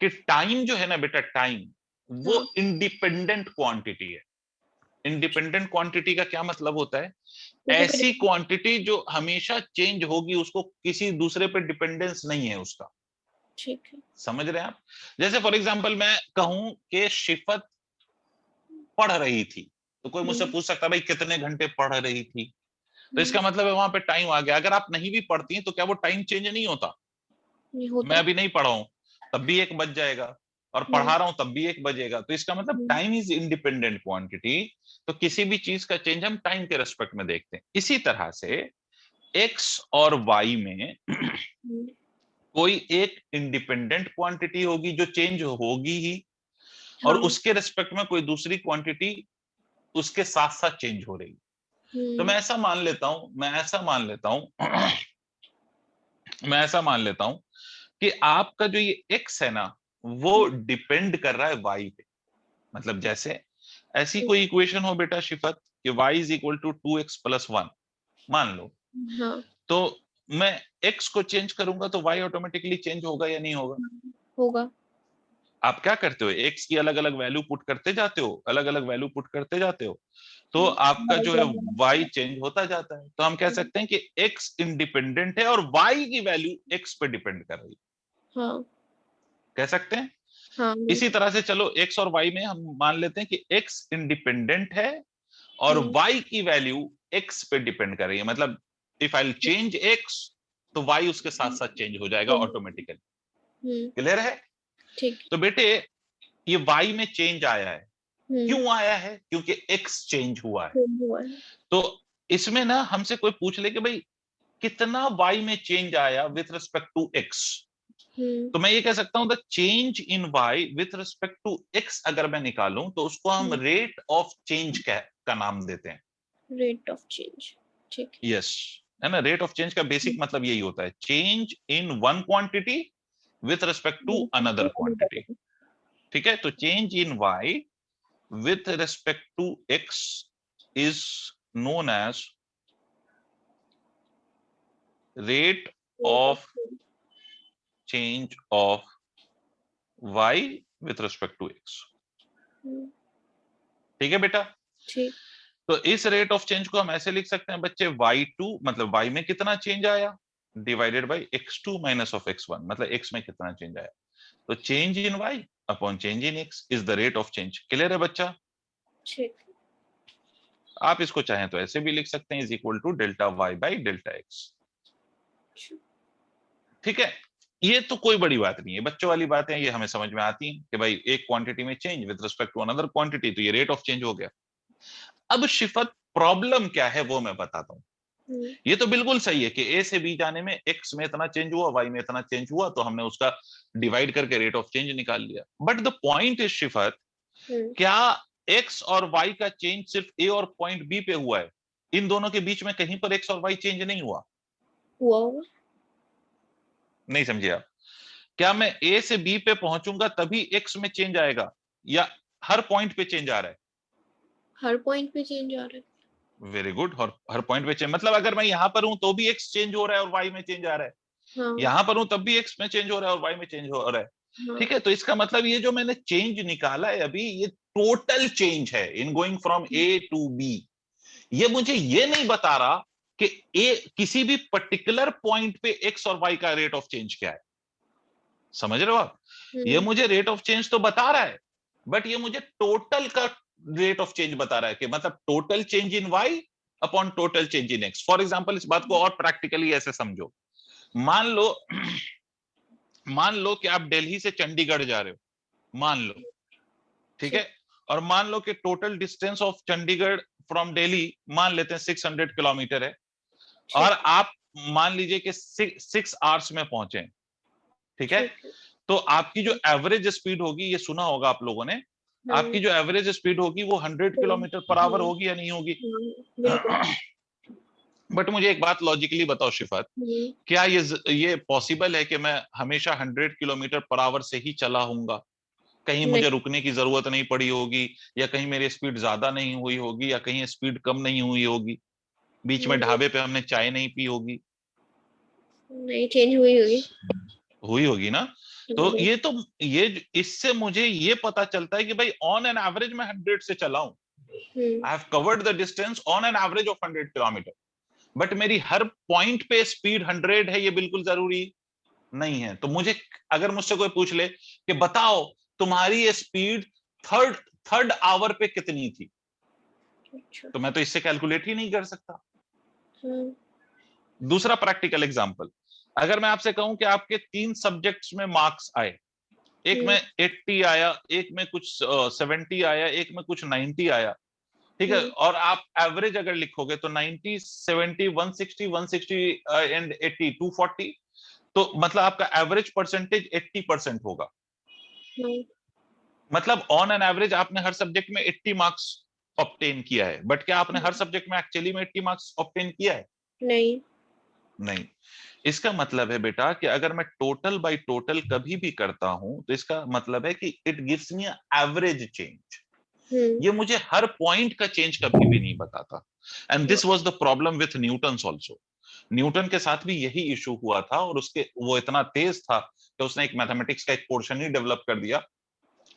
कि टाइम जो है ना बेटा, टाइम वो इंडिपेंडेंट क्वांटिटी है। इंडिपेंडेंट क्वांटिटी का क्या मतलब होता है, ऐसी क्वांटिटी जो हमेशा चेंज होगी, उसको किसी दूसरे पे डिपेंडेंस नहीं है उसका। ठीक है, समझ रहे हैं आप? जैसे फॉर एग्जांपल मैं कहूं कि शिफत पढ़ रही थी, तो कोई मुझसे पूछ सकता है भाई कितने घंटे पढ़ रही थी, तो इसका मतलब है वहां पे टाइम आ गया। अगर आप नहीं भी पढ़ती तो क्या वो टाइम चेंज नहीं होता? मैं अभी नहीं पढ़ा हूं तब भी एक बज जाएगा, और पढ़ा रहा हूं तब भी एक बजेगा। तो इसका मतलब टाइम इज इंडिपेंडेंट क्वांटिटी। तो किसी भी चीज का चेंज हम टाइम के रेस्पेक्ट में देखते हैं। इसी तरह से एक्स और वाई में कोई एक इंडिपेंडेंट क्वांटिटी होगी जो चेंज होगी ही, और उसके रेस्पेक्ट में कोई दूसरी क्वांटिटी उसके साथ साथ चेंज हो रही। तो मैं ऐसा मान लेता हूं मैं ऐसा मान लेता हूं मैं ऐसा मान लेता हूं कि आपका जो ये x है ना, वो डिपेंड कर रहा है y पे। मतलब जैसे ऐसी कोई इक्वेशन हो बेटा शिफत कि y is equal to 2x plus 1 मान लो, हाँ, तो मैं x को चेंज करूंगा तो y ऑटोमेटिकली चेंज होगा या नहीं होगा? होगा। आप क्या करते हो, x की अलग अलग वैल्यू पुट करते जाते हो, अलग अलग वैल्यू पुट करते जाते हो, तो आपका जो है y चेंज होता जाता है। तो हम कह सकते हैं कि x इंडिपेंडेंट है और y की वैल्यू x पे डिपेंड कर रही है, हाँ, कह सकते हैं। हाँ, इसी तरह से चलो x और y में हम मान लेते हैं कि x इंडिपेंडेंट है और y की वैल्यू x पे डिपेंड कर रही है। मतलब इफ आई चेंज x तो y उसके साथ साथ चेंज हो जाएगा ऑटोमेटिकली। क्लियर है? ठीक। तो बेटे ये y में चेंज आया है, क्यों आया है? क्योंकि x चेंज हुआ है। तो इसमें ना हमसे कोई पूछ ले कि भाई कितना y में चेंज आया विथ रिस्पेक्ट टू x, तो मैं ये कह सकता हूं the change in y with respect to x अगर मैं निकालूं तो उसको हम रेट ऑफ चेंज का नाम देते हैं। रेट ऑफ चेंज, ठीक है, यस, है ना। रेट ऑफ चेंज का बेसिक मतलब यही होता है, change in one quantity with respect to another quantity. ठीक है, तो change in y with respect to x is known as rate of change of y with respect to x। ठीक है बेटा? ठीक। तो इस रेट ऑफ चेंज को हम ऐसे लिख सकते हैं बच्चे, y2 मतलब y में कितना चेंज आया divided by x2 minus of x1, मतलब x में कितना चेंज आया। तो change in y upon change in x is the rate of change. Clear है बच्चा? ठीक। आप इसको चाहें तो ऐसे भी लिख सकते हैं, is equal to delta y by delta x। ठीक है, ये तो कोई बड़ी बात नहीं है, बच्चों वाली बातें ये हमें समझ में आती हैं कि भाई एक क्वांटिटी में change with respect to another quantity, तो ये रेट ऑफ चेंज हो गया। अब शिफत प्रॉब्लम क्या है वो मैं बताता हूं। ये तो बिल्कुल सही है कि ए से बी जाने में एक्स में इतना चेंज हुआ, वाई में इतना चेंज हुआ, तो हमने उसका डिवाइड करके रेट ऑफ चेंज निकाल लिया। बट द पॉइंट इज शिफत, क्या एक्स और वाई का चेंज सिर्फ ए और पॉइंट बी पे हुआ है? इन दोनों के बीच में कहीं पर एक्स और वाई चेंज नहीं हुआ? हुआ। नहीं समझे आप? क्या मैं ए से बी पे पहुंचूंगा तभी एक्स में चेंज आएगा, या हर पॉइंट पे चेंज आ रहा है? हर पॉइंट पे चेंज आ रहा है। वेरी गुड, हर पॉइंट पे चेंज, मतलब अगर मैं यहां पर हूं तो भी एक्स चेंज हो रहा है और वाई में चेंज आ रहा है, हाँ। यहां पर हूं तब भी एक्स में चेंज हो रहा है और वाई में चेंज हो रहा है। हाँ। ठीक है, तो इसका मतलब ये जो मैंने चेंज निकाला है अभी, ये टोटल चेंज है in going from A to B. ये मुझे ये नहीं बता रहा कि ए किसी भी पर्टिकुलर पॉइंट पे एक्स और वाई का रेट ऑफ चेंज क्या है। समझ रहे हो आप? ये मुझे रेट ऑफ चेंज तो बता रहा है, बट ये मुझे टोटल का रेट ऑफ चेंज बता रहा है, कि मतलब total change in Y upon total change in X. For example इस बात को और प्रैक्टिकली ऐसे समझो। मान लो मान लो कि आप दिल्ली से चंडीगढ़ जा रहे हो, मान लो, ठीक है, और मान लो कि total distance of Chandigarh from Delhi मान लेते हैं 600 किलोमीटर है, और आप मान लीजिए कि 6 आवर्स में पहुंचे, ठीक है। तो आपकी जो एवरेज स्पीड होगी, ये सुना होगा आप लोगों ने, आपकी जो एवरेज स्पीड होगी वो 100 किलोमीटर पर आवर होगी या नहीं होगी? बट मुझे एक बात लॉजिकली बताओ शिफात, क्या ये पॉसिबल है कि मैं हमेशा 100 किलोमीटर पर आवर से ही चला हूंगा? कहीं मुझे रुकने की जरूरत नहीं पड़ी होगी, या कहीं मेरी स्पीड ज्यादा नहीं हुई होगी, या कहीं स्पीड कम नहीं हुई होगी, बीच में ढाबे पे हमने चाय नहीं पी होगी? नहीं, चेंज हुई होगी। हुई होगी ना? तो ये इससे मुझे ये पता चलता है कि भाई ऑन एन एवरेज मैं 100 से चला हूं, I have covered the distance on an average of 100 kilometre. But मेरी हर पॉइंट पे स्पीड 100 है, ये बिल्कुल जरूरी नहीं है। तो मुझे, अगर मुझसे कोई पूछ ले कि बताओ तुम्हारी स्पीड थर्ड थर्ड आवर पे कितनी थी, तो मैं तो इससे कैलकुलेट ही नहीं कर सकता। दूसरा प्रैक्टिकल एग्जांपल, अगर मैं आपसे कहूं कि आपके 3 सब्जेक्ट्स में मार्क्स आए, एक में 80 आया, एक में कुछ 70 आया, एक में कुछ 90 आया, ठीक है, और आप एवरेज अगर लिखोगे तो 90, 70, 160, 160 एंड 80, 240, तो मतलब आपका एवरेज परसेंटेज 80% होगा। मतलब ऑन एन एवरेज आपने हर सब्जेक्ट में 80 मार्क्स ऑब्टेन किया है, बट क्या आपने हर सब्जेक्ट में एक्चुअली में 80 मार्क्स ऑब्टेन किया है? नहीं। इसका मतलब है बेटा कि अगर मैं टोटल बाय टोटल कभी भी करता हूं, तो इसका मतलब है कि it gives me average change. ये मुझे हर पॉइंट का चेंज कभी भी नहीं बताता। And this was the problem with Newton also. Newton के साथ भी यही इशू हुआ था, और उसके वो इतना तेज था कि उसने एक मैथमेटिक्स का एक पोर्शन ही डेवलप कर दिया,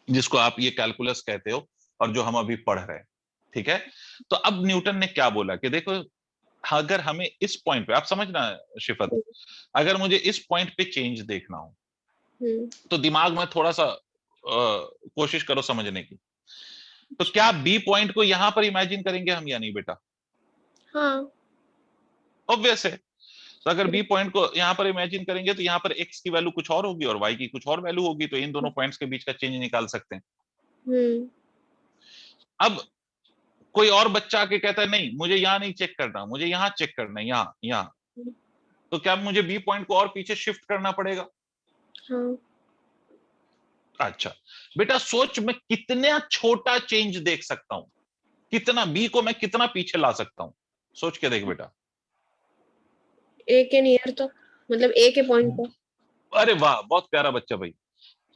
जिसको आप ये कैलकुलस कहते हो, और जो हम अभी पढ़ रहे हैं। ठीक है, तो अब न्यूटन ने क्या बोला कि देखो, अगर हमें इस पॉइंट पे, आप समझना शिफत, अगर मुझे इस पॉइंट पे चेंज देखना हो, तो दिमाग में थोड़ा सा कोशिश करो समझने की। तो क्या बी पॉइंट को यहां पर इमेजिन करेंगे हम या नहीं बेटा? हाँ। ऑब्वियस है। तो अगर बी पॉइंट को यहां पर इमेजिन करेंगे, तो यहां पर एक्स की वैल्यू कुछ और होगी और वाई की कुछ और वैल्यू होगी, तो इन दोनों पॉइंट्स के बीच का चेंज निकाल सकते हैं। अब कोई और बच्चा आके कहता है नहीं, मुझे यहां नहीं चेक करना, मुझे यहां चेक करना है, यहां यहां, तो क्या मुझे बी पॉइंट को और पीछे शिफ्ट करना पड़ेगा? हाँ। अच्छा बेटा, सोच मैं कितना छोटा चेंज देख सकता हूं, कितना बी को मैं कितना पीछे ला सकता हूं, सोच के देख बेटा। ए के नियर तक, मतलब ए के पॉइंट पर। अरे वाह, बहुत प्यारा बच्चा भाई।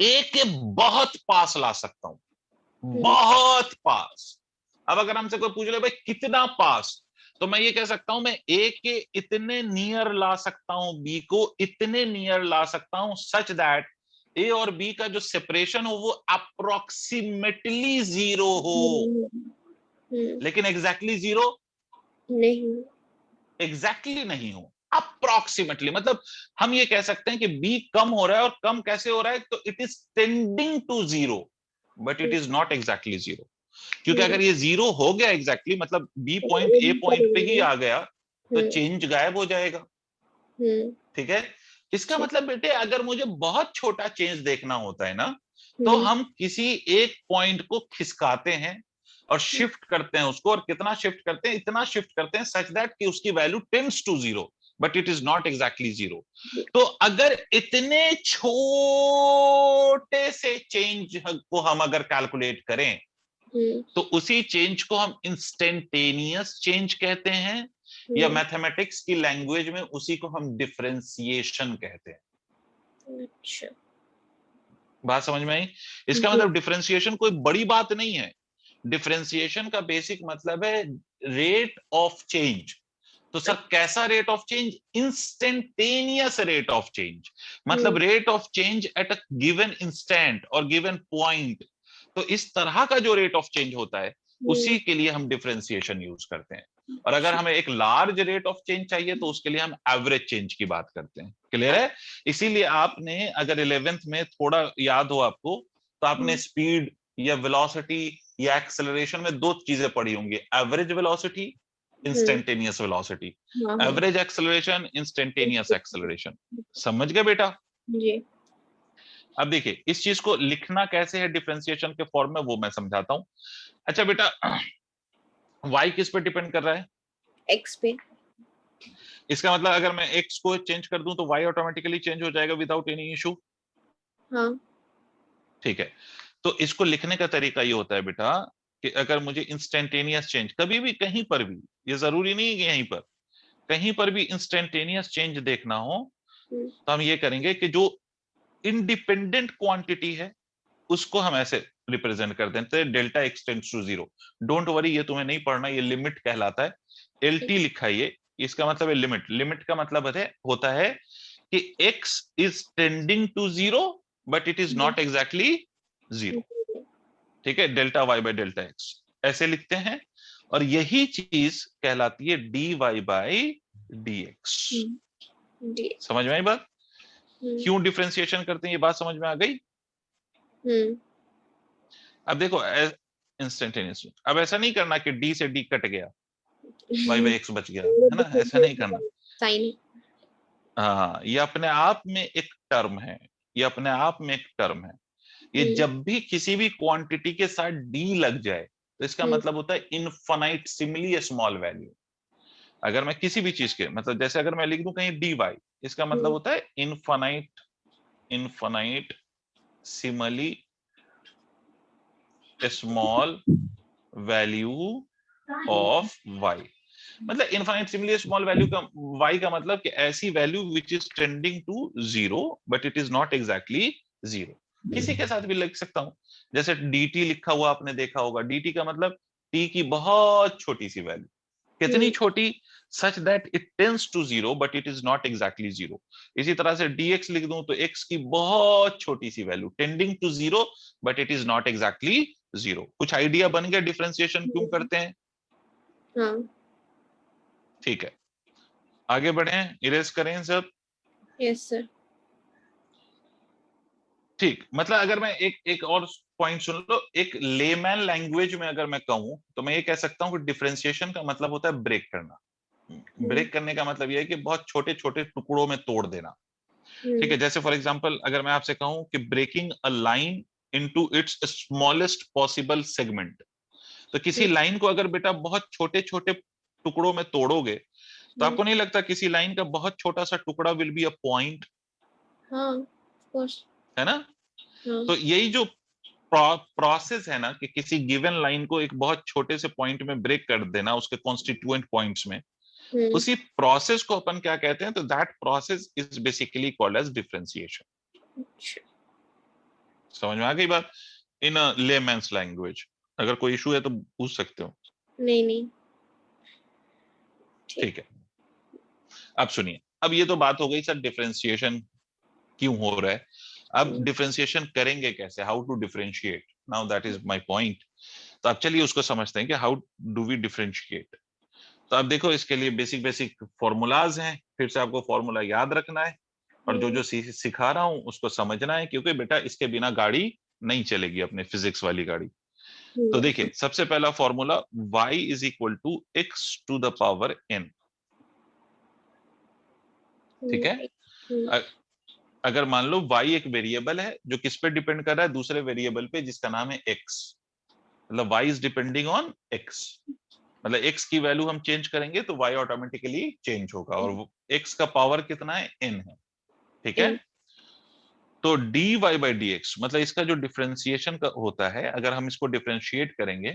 ए के बहुत पास ला सकता हूं, बहुत पास। अब अगर हमसे कोई पूछ ले भाई कितना पास, तो मैं ये कह सकता हूं मैं ए के इतने नियर ला सकता हूं, बी को इतने नियर ला सकता हूं, सच दैट ए और बी का जो सेपरेशन हो वो अप्रोक्सीमेटली 0 हो। लेकिन एग्जैक्टली जीरो नहीं। एग्जैक्टली नहीं हो, अप्रोक्सीमेटली। मतलब हम ये कह सकते हैं कि बी कम हो रहा है, और कम कैसे हो रहा है, तो it is tending to zero but it is not exactly zero. क्योंकि अगर ये जीरो हो गया एग्जैक्टली मतलब बी पॉइंट ए पॉइंट पे ही आ गया, तो चेंज गायब हो जाएगा। ठीक है, इसका मतलब बेटे अगर मुझे बहुत छोटा चेंज देखना होता है ना, तो हम किसी एक पॉइंट को खिसकाते हैं और शिफ्ट करते हैं उसको, और कितना शिफ्ट करते हैं, इतना शिफ्ट करते हैं सच दैट कि उसकी value tends to zero but it is not exactly zero. तो अगर इतने छोटे से चेंज को हम अगर कैलकुलेट करें, तो उसी चेंज को हम इंस्टेंटेनियस चेंज कहते हैं, या मैथमेटिक्स की लैंग्वेज में उसी को हम डिफरेंशिएशन कहते हैं। अच्छा, बात समझ में आई? इसका मतलब डिफरेंशिएशन कोई बड़ी बात नहीं है। डिफरेंशिएशन का बेसिक मतलब है रेट ऑफ चेंज। तो सर कैसा rate of change? Instantaneous rate of change, मतलब rate of change at a given instant और गिवन पॉइंट। तो इस तरह का जो रेट ऑफ चेंज होता है, उसी के लिए हम डिफरेंशिएशन यूज करते हैं। और अगर हमें एक लार्ज रेट ऑफ चेंज चाहिए, तो उसके लिए हम एवरेज चेंज की बात करते हैं। क्लियर है? इसीलिए आपने अगर 11th में थोड़ा याद हो आपको, तो आपने स्पीड या वेलोसिटी या एक्सेलरेशन में दो चीजें पढ़ी होंगी, average velocity, instantaneous velocity, average acceleration, instantaneous acceleration. समझ गए बेटा? जी। अब देखिए इस चीज को लिखना कैसे है डिफरेंशिएशन के फॉर्म में, वो मैं समझाता हूं। अच्छा बेटा, y किस पे डिपेंड कर रहा है? x पे। इसका मतलब अगर मैं x को चेंज कर दूं, तो y ऑटोमेटिकली चेंज हो जाएगा विदाउट एनी इशू। हाँ। ठीक है, तो इसको लिखने का तरीका ये होता है बेटा कि अगर मुझे इंस्टेंटेनियस चेंज कभी भी कहीं पर भी, ये जरूरी नहीं है कि यहीं पर, कहीं पर भी इंस्टेंटेनियस चेंज देखना हो, तो हम ये करेंगे कि जो इंडिपेंडेंट क्वांटिटी है उसको हम ऐसे रिप्रेजेंट कर देते हैं, delta X tends to zero. Don't worry, ये तुम्हें नहीं पढ़ना, ये लिमिट कहलाता है। एलटी लिखा है ये, इसका मतलब है लिमिट। लिमिट का मतलब है होता है कि x is tending to zero but it is not exactly zero. ठीक है, delta y by delta x ऐसे लिखते हैं, और यही चीज कहलाती है dy बाय dx। समझ में आई बात? क्यों डिफरेंशिएशन करते हैं, ये बात समझ में आ गई? अब देखो इंस्टेंटेनियस, अब ऐसा नहीं करना कि d से d कट गया, y बाय x बच गया, है ना? ऐसा नहीं करना। साइन। हाँ, ये अपने आप में एक टर्म है, ये अपने आप में एक टर्म है। ये जब भी किसी भी क्वांटिटी के साथ d लग जाए, तो इसका मतलब होता है इनफाइनाइट सिमिली स्मॉल वैल्यू। अगर मैं किसी भी चीज के मतलब, जैसे अगर मैं लिख दूं कहीं dy, इसका मतलब होता है infinite, infinitesimally small value of y। मतलब इनफाइनाइट सिमिली स्मॉल वैल्यू का y का मतलब कि ऐसी value which is tending to zero but it is not exactly zero. किसी के साथ भी लिख सकता हूं, जैसे dt लिखा हुआ आपने देखा होगा, dt का मतलब t की बहुत छोटी सी वैल्यू। कितनी छोटी? Such that it tends to zero but it is not exactly zero. इसी तरह से dx लिख दूं, तो x की बहुत छोटी सी value, tending to zero but it is not exactly zero. कुछ आइडिया बन गया डिफरेंशिएशन क्यों करते हैं? हाँ। ठीक है, आगे बढ़े, इरेज करें सब। Yes sir. ठीक, मतलब अगर मैं एक और पॉइंट सुन लो, एक लेमैन लैंग्वेज में अगर मैं कहूं, तो मैं ये कह सकता हूं कि डिफरेंशिएशन का मतलब होता है ब्रेक करना। ब्रेक करने का मतलब यह है कि बहुत छोटे छोटे टुकड़ों में तोड़ देना। ठीक है, जैसे फॉर एग्जांपल अगर मैं आपसे कहूं कि breaking a line into its smallest possible segment, तो किसी लाइन को अगर बेटा बहुत छोटे छोटे टुकड़ों में तोड़ोगे, तो आपको नहीं लगता किसी लाइन का बहुत छोटा सा टुकड़ा विल बी अ पॉइंट? हाँ, ऑफ कोर्स। है ना? तो यही जो प्रोसेस है ना, कि किसी गिवन लाइन को एक बहुत छोटे से पॉइंट में ब्रेक कर देना उसके कॉन्स्टिट्यूएंट पॉइंट्स में, उसी प्रोसेस को अपन क्या कहते हैं? तो that process is basically called as differentiation. समझ में आ गई बात? In a layman's language. अगर कोई इशू है तो पूछ सकते हो। नहीं नहीं। ठीक है, अब सुनिए, अब ये तो बात हो गई सर डिफरेंशिएशन क्यों हो रहा है। अब डिफरेंशिएशन करेंगे कैसे? How to differentiate? Now that is my point. तो अब चलिए उसको समझते हैं कि हाउ डू वी डिफरेंशिएट। तो अब देखो इसके लिए बेसिक बेसिक फॉर्मूलाज हैं, फिर से आपको फॉर्मूला याद रखना है और जो जो सिखा रहा हूं उसको समझना है, क्योंकि बेटा इसके बिना गाड़ी नहीं चलेगी, अपने फिजिक्स वाली गाड़ी। तो देखिए सबसे पहला formula y is equal to x to the power n। ठीक है, अगर मान लो y एक वेरिएबल है जो किस पे डिपेंड कर रहा है, दूसरे वेरिएबल पे जिसका नाम है x, मतलब y is depending on x, मतलब x की वैल्यू हम चेंज करेंगे तो y ऑटोमेटिकली चेंज होगा, और x का पावर कितना है, n है। ठीक है, तो dy बाई डी एक्स मतलब इसका जो डिफरेंशिएशन होता है, अगर हम इसको डिफरेंशिएट करेंगे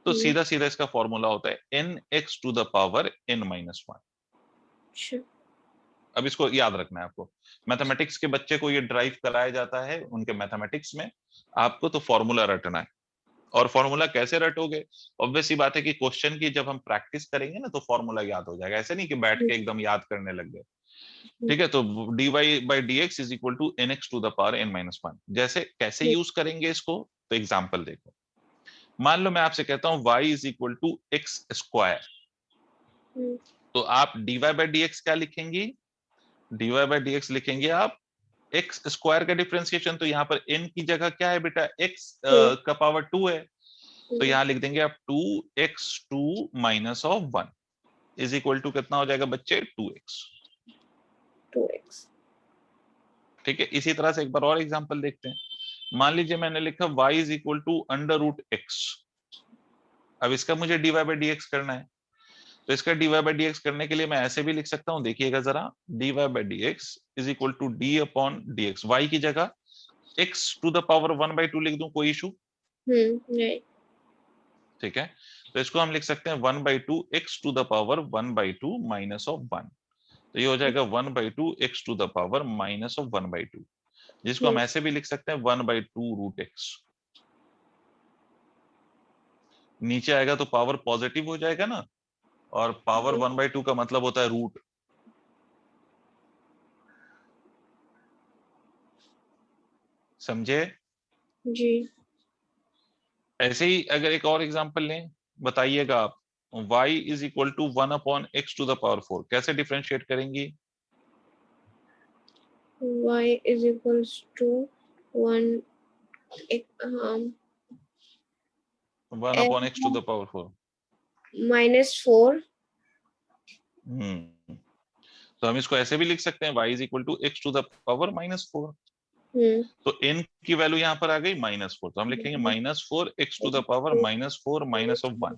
तो सीधा सीधा इसका फॉर्मूला होता है n x to the power n minus 1। अब इसको याद रखना है आपको, मैथमेटिक्स के बच्चे को ये ड्राइव कराया जाता है उनके मैथमेटिक्स में, आपको तो फॉर्मूला रटना है। और फॉर्मूला कैसे रटोगे, ऑब्वियस सी बात है कि क्वेश्चन की जब हम प्रैक्टिस करेंगे ना तो फॉर्मूला याद हो जाएगा, ऐसे नहीं कि बैठ के एकदम याद करने लग गए। ठीक है, तो dy by D x is equal to N X to the power n minus 1। जैसे कैसे यूज करेंगे इसको, तो एग्जाम्पल देखो, मान लो मैं आपसे कहता हूं y is equal to x square, तो आप dy बाई डी एक्स क्या लिखेंगी, dy बाई डी एक्स लिखेंगे आप एक्स स्क्वायर का डिफरेंशिएशन, तो यहाँ पर n की जगह क्या है बेटा, x का पावर 2 है, तो यहाँ लिख देंगे आप 2x2 minus of 1 is equal to कितना हो जाएगा बच्चे, 2x। ठीक है, इसी तरह से एक बार और एग्जांपल देखते हैं। मान लीजिए मैंने लिखा y is equal to under root X, अब इसका मुझे dy बाई डी एक्स करना है, तो इसका dy बाई डी एक्स करने के लिए मैं ऐसे भी लिख सकता हूं, देखिएगा जरा, dy by D x is equal to d upon D X, Y की जगह x टू द पावर 1/2 लिख दूं, कोई इशू? ठीक है, तो इसको हम लिख सकते हैं 1/2 x to the power 1/2 minus of 1, तो ये हो जाएगा 1/2 x to the power minus of 1/2, जिसको हम ऐसे भी लिख सकते हैं 1/2 रूट एक्स। नीचे आएगा तो पावर पॉजिटिव हो जाएगा ना, और पावर 1/2 का मतलब होता है रूट। समझे जी। ऐसे ही अगर एक और एग्जांपल लें, बताइएगा आप, y is equal to 1 upon X to the power 4, कैसे डिफरेंशिएट करेंगी? y is equals to 1 1 upon X to the power 4 minus 4। तो हम इसको ऐसे भी लिख सकते हैं y is equal to X to the power -4, तो n की वैल्यू यहाँ पर आ गई -4, तो हम लिखेंगे -4 x to the power -4 minus of 1,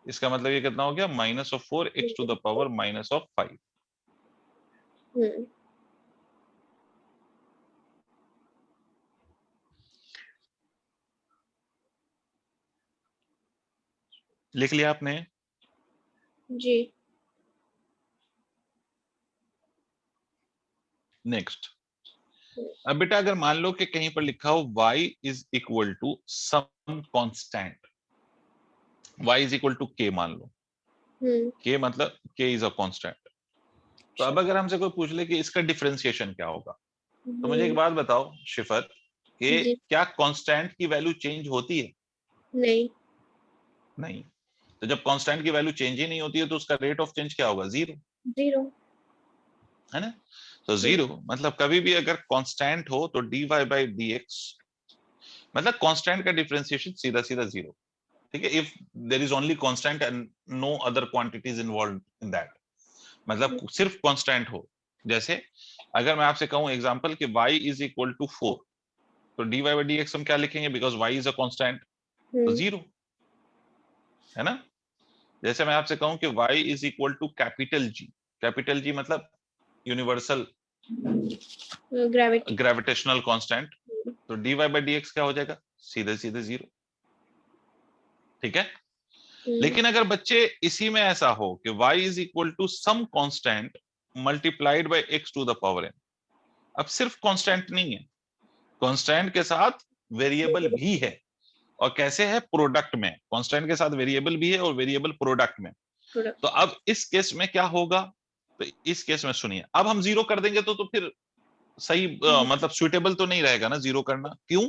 इसका मतलब ये कितना हो गया, -4 x टू द पावर -5। लिख लिया आपने? जी। नेक्स्ट, अब बेटा अगर मान लो कि कहीं पर लिखा हो y is equal to some constant, y is equal to k, मान लो k मतलब k इज अ कांस्टेंट, तो अब अगर हमसे कोई पूछ ले कि इसका डिफरेंशिएशन क्या होगा, तो मुझे एक बात बताओ शिफर, कि क्या कांस्टेंट की वैल्यू चेंज होती है? नहीं, तो जब कांस्टेंट की वैल्यू चेंज ही नहीं होती है तो उसका रेट ऑफ चेंज क्या होगा, 0, है ना? तो 0 मतलब कभी भी अगर कांस्टेंट हो तो dy बाई डी एक्स मतलब कांस्टेंट का डिफरेंशिएशन सीधा सीधा 0। ठीक है, if there is only constant and no other quantities involved in that, मतलब सिर्फ कांस्टेंट हो। जैसे अगर मैं आपसे कहूं एग्जांपल कि y इज इक्वल टू 4, तो dy बाई डी एक्स हम क्या लिखेंगे, because y is a constant, तो 0, है ना? जैसे मैं आपसे कहूं कि y is equal to capital G मतलब यूनिवर्सल ग्रेविटेशनल कांस्टेंट, तो dy बाई डी एक्स क्या हो जाएगा, सीधे सीधे 0। ठीक है, लेकिन अगर बच्चे इसी में ऐसा हो कि y is equal to some constant multiplied by x to the power n, अब सिर्फ कांस्टेंट नहीं है, कांस्टेंट के साथ वेरिएबल भी है, और कैसे है, प्रोडक्ट में, कांस्टेंट के साथ वेरिएबल भी है और वेरिएबल प्रोडक्ट में। तो अब इस केस में क्या होगा, तो इस केस में सुनिए, अब हम 0 कर देंगे तो फिर सही मतलब सुइटेबल तो नहीं रहेगा ना 0 करना, क्यों?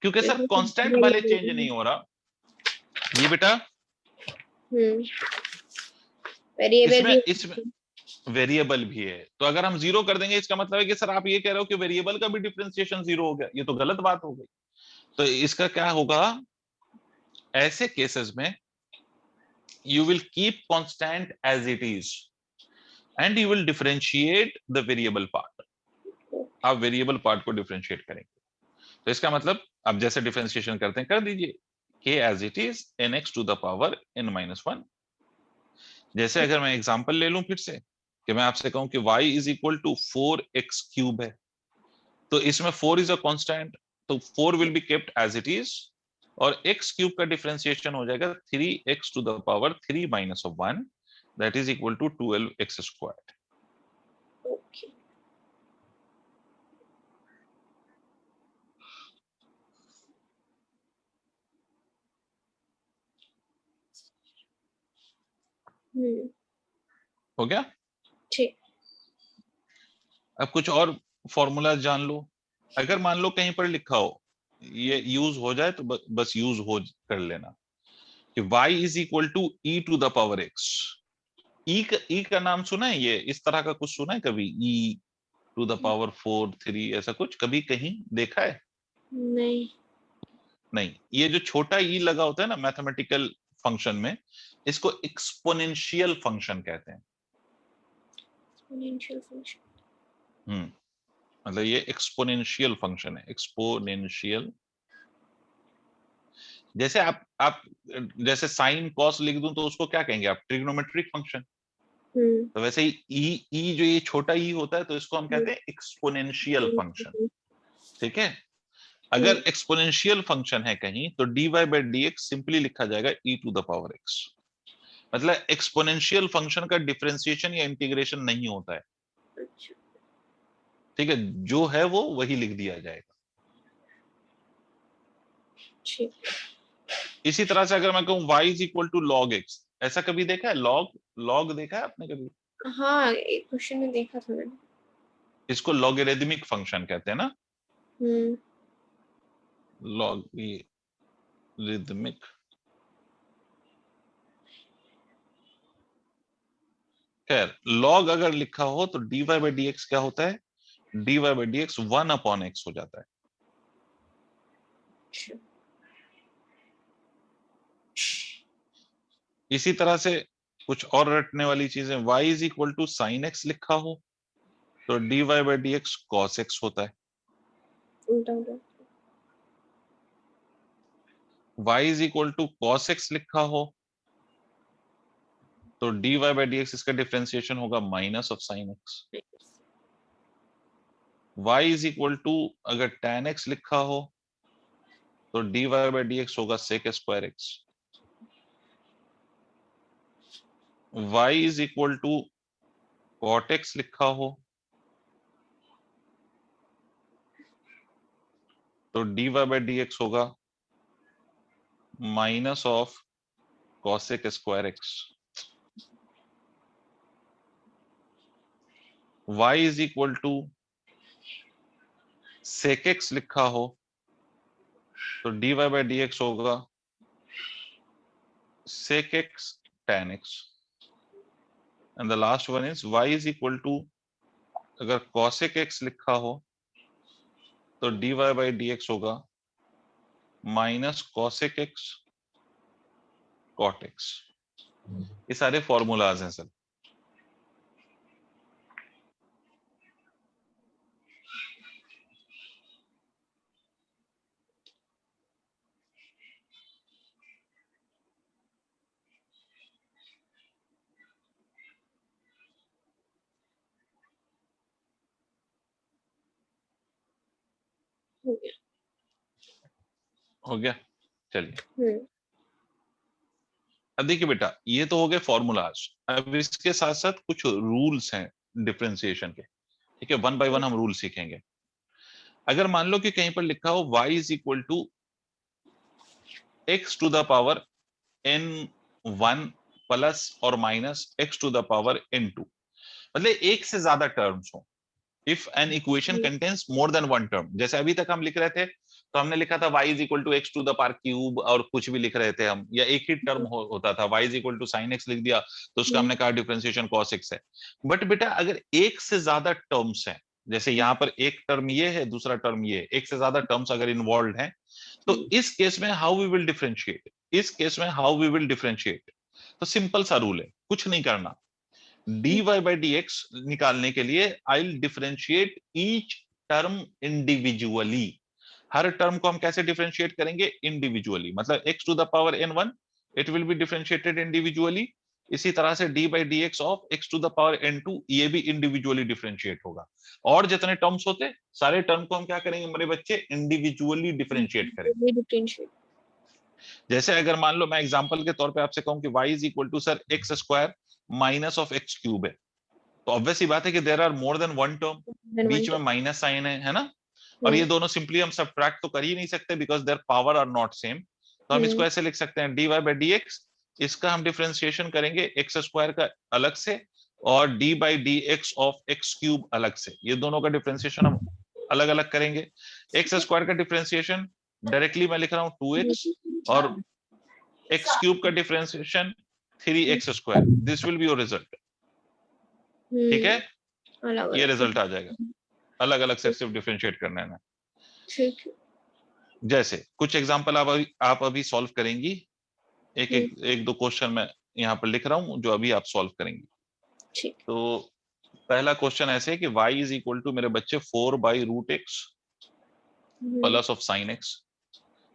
क्योंकि सर कांस्टेंट वाले चेंज नहीं हो रहा ये बेटा। वेरिएबल इसमें वेरिएबल भी है, तो अगर हम जीरो कर देंगे इसका मतलब है कि सर आप ये कह रहे हो कि वेरिएबल का भी डिफरेंशिएशन जीरो हो गया, ये तो गलत बात हो गई। तो इसका क्या होगा, ऐसे केसेस में you will keep constant as it is and you will differentiate the variable part। आप वेरिएबल पार्ट को डिफरेंशिएट करेंगे, तो इसका मतलब आप जैसे डिफरेंशिएशन करते हैं कर दीजिए k as it is nx to the power n-1। जैसे अगर मैं एग्जांपल ले लूं फिर से कि मैं आपसे कहूं कि y is equal to 4x cube है, तो इसमें 4 is a constant, तो 4 will be kept as it is और x क्यूब का डिफरेंशिएशन हो जाएगा 3x to the power 3 minus of 1 that is equal to 12x squared। Okay. हो गया। ठीक। अब कुछ और फॉर्मूला जान लो। अगर मान लो कहीं पर लिखा हो ये यूज हो जाए तो बस यूज हो कर लेना कि y is equal to e to the power x। e का नाम सुना है, ये इस तरह का कुछ सुना है कभी, e to the power 4 3 ऐसा कुछ कभी कहीं देखा है? नहीं। नहीं, ये जो छोटा e लगा होता है ना मैथमेटिकल फंक्शन में, इसको एक्सपोनेंशियल फंक्शन कहते हैं। Exponential function. मतलब ये एक्सपोनेंशियल फंक्शन है, एक्सपोनेंशियल। जैसे आप जैसे साइन कॉस लिख दूं तो उसको क्या कहेंगे आप, ट्रिग्नोमेट्रिक फंक्शन। तो वैसे ही ई जो ये छोटा ई होता है तो इसको हम कहते हैं एक्सपोनेंशियल फंक्शन। ठीक है, अगर एक्सपोनेंशियल फंक्शन है कहीं तो dy by D X simply लिखा जाएगा e to the power x। मतलब एक्सपोनेंशियल फंक्शन का डिफरेंशिएशन या इंटीग्रेशन नहीं होता है। अच्छा। ठीक है, जो है वो वही लिख दिया जाएगा। ठीक। इसी तरह से अगर मैं कहूं y is equal to log x, ऐसा कभी देखा है? लॉग देखा है आपने कभी? हाँ, एक क्वेश्चन में देखा था मैंने। इसको लॉगरिथमिक फंक्शन कहते हैं ना, हम्म। लॉगरिथमिक। खैर लॉग अगर लिखा हो तो dy बाई डी एक्स क्या होता है, dy by D x 1 upon x हो जाता है। इसी तरह से कुछ और रटने वाली चीजें, y is equal to sine X लिखा हो तो dy by D X cos X होता है। y is equal to cos X लिखा हो तो dy बाई डी एक्स इसका डिफरेंशिएशन होगा minus of sine X. y is equal to अगर tan x लिखा हो तो dy बाई डी एक्स होगा sec square x। y is equal to cot x लिखा हो तो dy बाई डी एक्स होगा minus of cosec square x। y is equal to sec x लिखा हो तो dy बाई डी एक्स होगा sec x tan x। And the last one is y is equal to अगर cosec x लिखा हो तो dy by D X होगा minus cosec x cot x। ये सारे फॉर्मूलाज हैं सर। हो गया, चलिए। अब देखिए बेटा, ये तो हो गए फॉर्मूलाज। अब इसके साथ साथ कुछ रूल्स हैं डिफरेंशिएशन के। ठीक है, वन बाय वन हम रूल सीखेंगे। अगर मान लो कि कहीं पर लिखा हो y is equal to x to the power n1 plus और minus x to the power n2, मतलब एक से ज्यादा टर्म्स हो। If an equation contains more than one term, जैसे अभी तक हम लिख रहे थे तो हमने लिखा था y is equal to X to the power cube और कुछ भी लिख रहे थे हम, या एक ही टर्म होता था, y is equal to sine X लिख दिया तो उसका हमने कहा डिफरेंशिएशन cos x है। बट बेटा अगर एक से ज्यादा टर्म्स है, जैसे यहाँ पर एक टर्म ये है दूसरा टर्म ये है, एक से ज्यादा टर्म्स अगर इन्वॉल्व है, तो इस केस में हाउ वी विल डिफरेंशिएट, इस केस में हाउ वी विल डिफरेंशिएट, तो सिंपल सा रूल है, कुछ नहीं करना। dy by dx निकालने के लिए I will differentiate each term individually. हर टर्म को हम कैसे डिफरेंशिएट करेंगे? इंडिविजुअली, मतलब x to the power n1 it will be differentiated individually. इसी तरह से d by dx of x to the power n2 ये भी इंडिविजुअली डिफरेंशिएट होगा। और जितने टर्म्स होते सारे टर्म को हम क्या करेंगे मेरे बच्चे? इंडिविजुअली डिफरेंशिएट करेंगे। डिफरेंशिएट। जैसे अगर मान लो मैं एग्जांपल के तौर पे आपसे कहूं कि y is equal to sir x square minus of x cube है, तो ऑब्वियस सी बात है कि there are more than one term, बीच में माइनस साइन है ना, और ये दोनों सिंपली हम सब्ट्रैक्ट तो कर ही नहीं सकते because there power are not same. तो हम इसको ऐसे लिख सकते हैं dy by dx, इसका हम डिफरेंशिएशन करेंगे एक्स स्क्वायर का अलग से और d by dx of x cube अलग से, ये दोनों का डिफरेंशिएशन हम अलग अलग करेंगे। एक्स स्क्वायर का डिफरेंशिएशन डायरेक्टली मैं लिख रहा हूँ 2x और एक्स क्यूब का differentiation 3x square, this will be your result. ठीक है, ये रिजल्ट आ जाएगा, अलग अलग से सिर्फ डिफरेंशिएट करना है ना। ठीक है। जैसे कुछ एग्जांपल आप अभी सॉल्व करेंगी, एक दो क्वेश्चन मैं यहाँ पर लिख रहा हूँ जो अभी आप सॉल्व करेंगी। ठीक। तो पहला क्वेश्चन ऐसे है कि y इज इक्वल टू मेरे बच्चे 4/√x plus of sine x।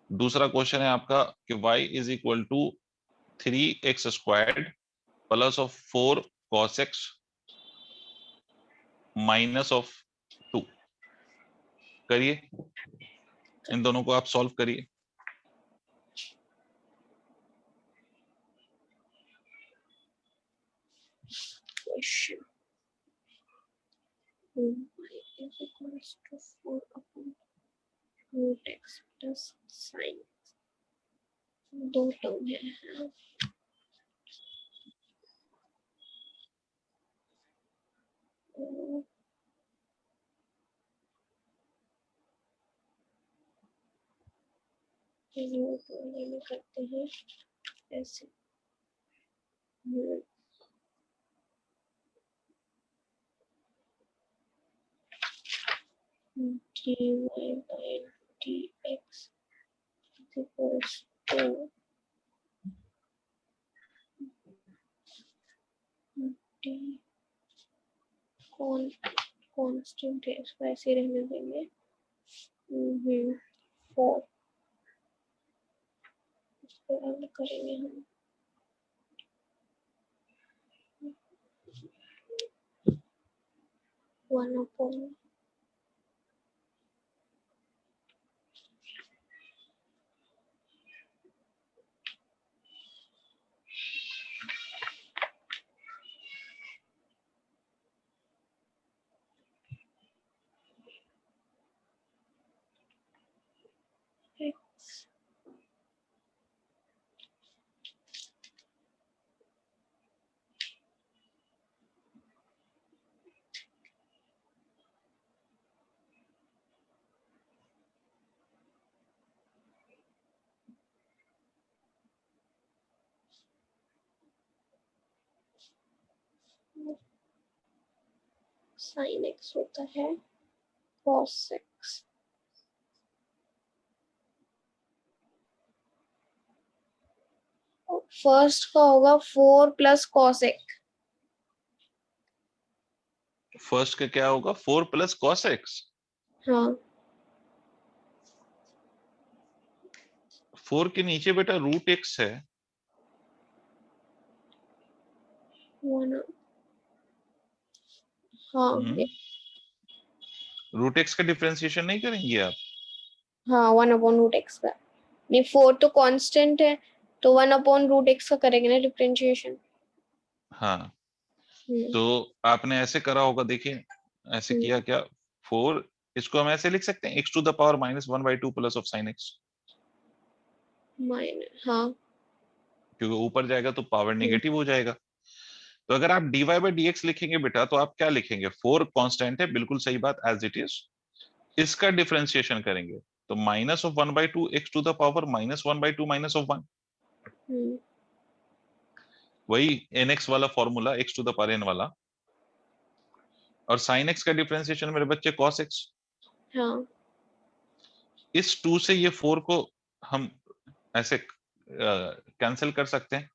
दूसरा क्वेश्चन है आपका कि y is equal to 3x squared plus of 4 cos x minus of 2। करिए, इन दोनों को आप सॉल्व करिए। Question. Y is equals to 4 upon root x plus sin x. दो टर्म है। में करते हैं ऐसे। dy by dx equals to d constant है, इसको ऐसे रहने देंगे। 4 इसको ऐड करेंगे हम। One upon x sin x होता है cos x। फर्स्ट का होगा 4 प्लस cos x। फर्स्ट का क्या होगा? 4 प्लस cos x। हाँ 4 के नीचे बेटा रूट x है। हाँ रूट x का डिफरेंशिएशन नहीं करेंगे आप? हाँ 1 अपॉन रूट एक्स का नहीं, 4 तो कांस्टेंट है तो 1 अपॉन रूट एक्स का करेंगे ना डिफरेंशिएशन। हाँ तो आपने ऐसे करा होगा, देखिए ऐसे किया क्या? 4 इसको हम ऐसे लिख सकते हैं x to the power -1/2 plus of sin x, हाँ क्योंकि ऊपर जाएगा तो पावर नेगेटिव हो जाएगा। तो अगर आप dy by dx लिखेंगे बेटा तो आप क्या लिखेंगे? 4 कांस्टेंट है, बिल्कुल सही बात, एज इट इज। इसका डिफरेंशिएशन करेंगे तो minus of 1/2 x to the power -1/2 minus of 1, वही nx वाला formula x to the power n वाला। और sin x का डिफरेंशिएशन मेरे बच्चे cos x। हाँ इस 2 से ये 4 को हम ऐसे कैंसिल कर सकते हैं,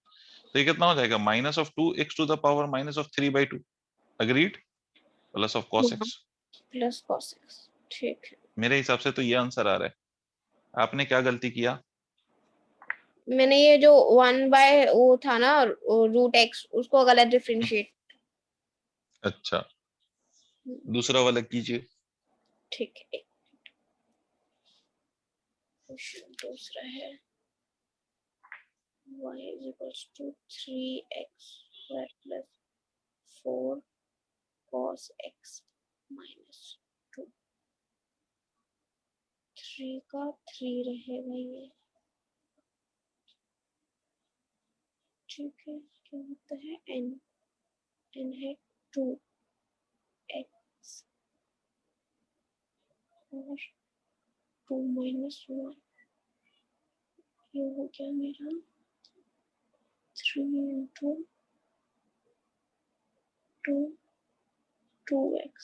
तो ये कितना हो जाएगा -2 x to the power -3/2। Agreed? Plus of cos x। Plus cos x, ठीक है। मेरे हिसाब से तो ये आंसर आ रहा है। आपने क्या गलती किया? मैंने ये जो 1 वो था ना √x, उसको गलत डिफरेंशिएट। अच्छा, दूसरा वाला कीजिए। ठीक है, क्वेश्चन दूसरा है y is equals to 3x square plus 4 cos x minus 2। 3 का 3 रहेगा ये, ठीक है। क्या होता है n है 2x और 2 minus 1, ये हो गया मेरा 3 into 2x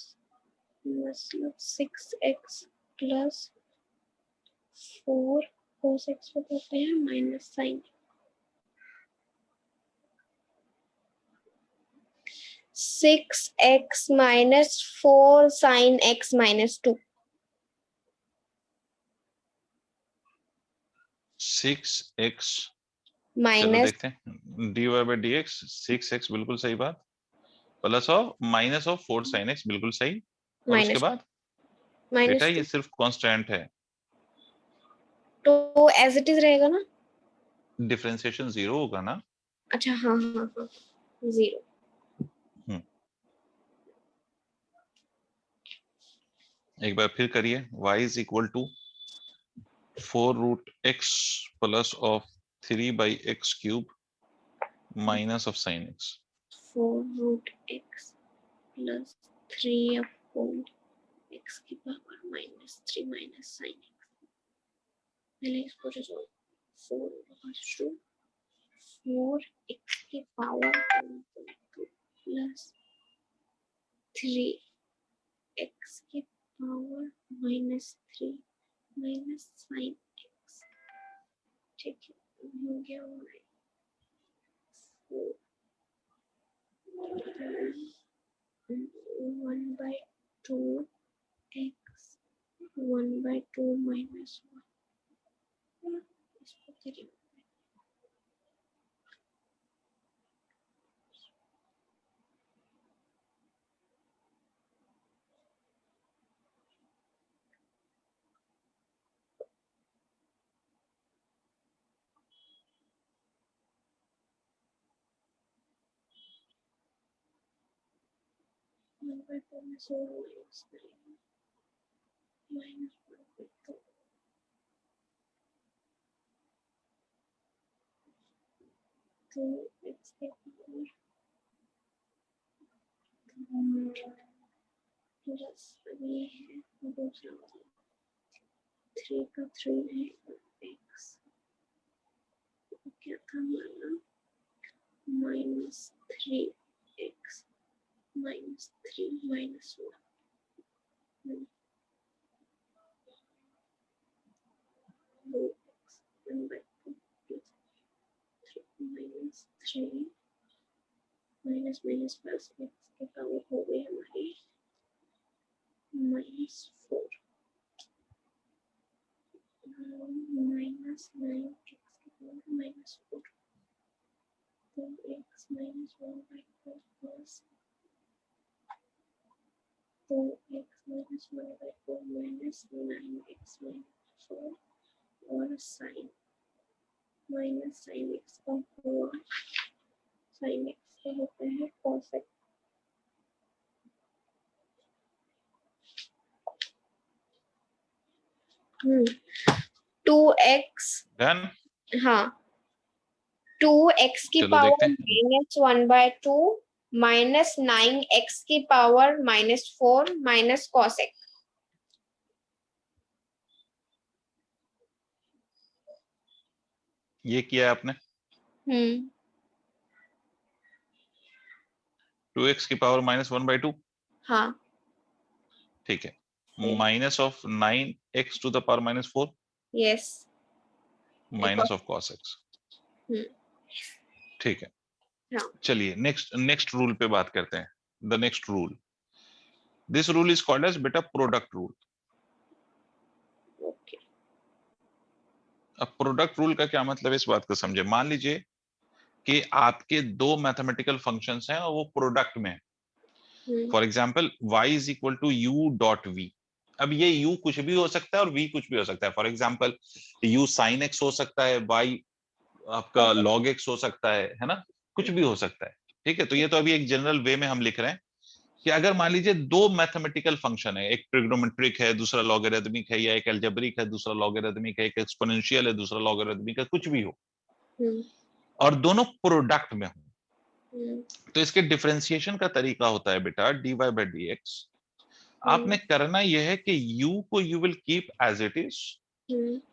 मतलब 6x plus 4 cos x को कहते हैं minus sign 6x minus 4 sin x minus 2। 6x, चलो माइनस देखते हैं। dy/dx 6x, बिल्कुल सही बात। Plus of minus of 4 sin x, बिल्कुल सही। और उसके बाद बेटा माइनस ये 2, सिर्फ कांस्टेंट है, तो एज इट इज रहेगा ना। डिफरेंशिएशन 0 होगा ना। अच्छा हाँ हाँ हाँ, 0। एक बार फिर करिए। y is equal to 4√x plus of 3/x³ minus of sin x। 4√x plus 3 upon x की पावर -3 minus sin x। पहले इसको रिजॉल्व, 4 equals to 4x की पावर 2 प्लस 3x की पावर -3 माइनस sin x, ठीक है। हो गया 1/2 x 1/2 minus 1, इसको करिए 1/2 में से माइनस करेंगे -1/2 2x के पावर प्लस ये है दूसरा वाला 3 का 3 रहेगा x, क्या था हमारा -3x -3 minus 1 2x 1/2 plus 3 minus 3 minus minus plus x के पावर हो गई हमारी -4 -9x के पावर -4 तो x -1/4 plus 2x -1/4 minus 9x -4 और साइन x का हुआ, sin x का होता है cos x। 2x, done. हाँ 2x की चलो पावर देखते हैं। -1/2 माइनस 9x की पावर -4 माइनस cos x। ये किया है आपने, 2x की पावर -1/2। हाँ ठीक है, minus of 9x to the power -4 yes minus of cos x। ठीक है, हाँ चलिए नेक्स्ट रूल पे बात करते हैं। The next rule, this rule is called as बेटा प्रोडक्ट रूल। ओके अब प्रोडक्ट रूल का क्या मतलब है, इस बात को समझे। मान लीजिए कि आपके दो मैथमेटिकल फंक्शंस हैं और वो प्रोडक्ट में है। For example y is equal to u dot v। अब ये u कुछ भी हो सकता है और v कुछ भी हो सकता है। For example u sin x हो सकता है, y आपका log x हो सकता है ना, कुछ भी हो सकता है। ठीक है, तो ये तो अभी एक जनरल वे में हम लिख रहे हैं कि अगर मान लीजिए दो मैथमेटिकल फंक्शन है, एक ट्रिग्नोमेट्रिक है, दूसरा लॉगरिथमिक है, या एक अलजेब्रिक है, दूसरा लॉगरिथमिक है, एक एक्सपोनेंशियल है, दूसरा लॉगरिथमिक है, कुछ भी हो, और दोनों प्रोडक्ट में हो, तो इसके डिफरेंशिएशन का तरीका होता है बेटा dy by dx। आपने करना यह है कि u को you will keep as it is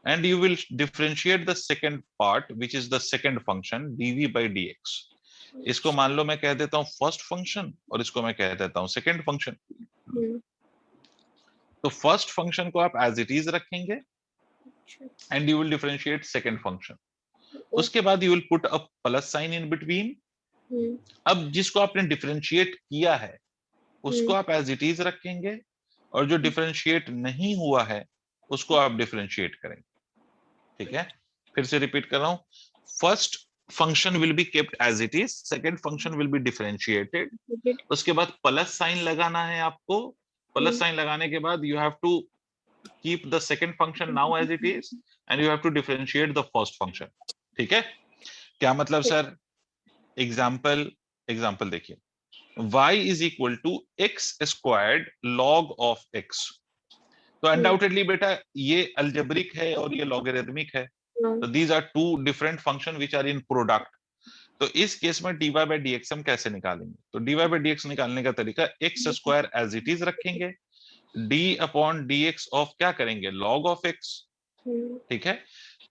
and you will differentiate the second part which is the second function dv by dx। इसको मान लो मैं कह देता हूं फर्स्ट फंक्शन और इसको मैं कह देता हूं सेकंड फंक्शन। तो फर्स्ट फंक्शन को आप एज इट इज रखेंगे and you will differentiate second function. उसके बाद you will put a plus sign in between. अब जिसको आपने डिफरेंशिएट किया है उसको आप एज इट इज रखेंगे और जो डिफरेंशिएट नहीं हुआ है उसको आप डिफरेंशिएट करेंगे। ठीक है, फिर से रिपीट कर रहा हूं, first function will be kept as it is, second function will be differentiated. उसके बाद प्लस साइन लगाना है आपको। प्लस साइन लगाने के बाद you have to keep the second function now as it is and you have to differentiate the first function. ठीक है, क्या मतलब सर? एग्जाम्पल देखिए, y is equal to x squared log of x। तो undoubtedly बेटा ये algebraic है और ये लॉगरिथमिक है, तो these are two different function which are in product. तो इस केस में dy बाई dx हम कैसे निकालेंगे? तो dy बाई dx निकालने का तरीका x square as it is रखेंगे, d अपॉन dx ऑफ क्या करेंगे, log ऑफ x। ठीक है,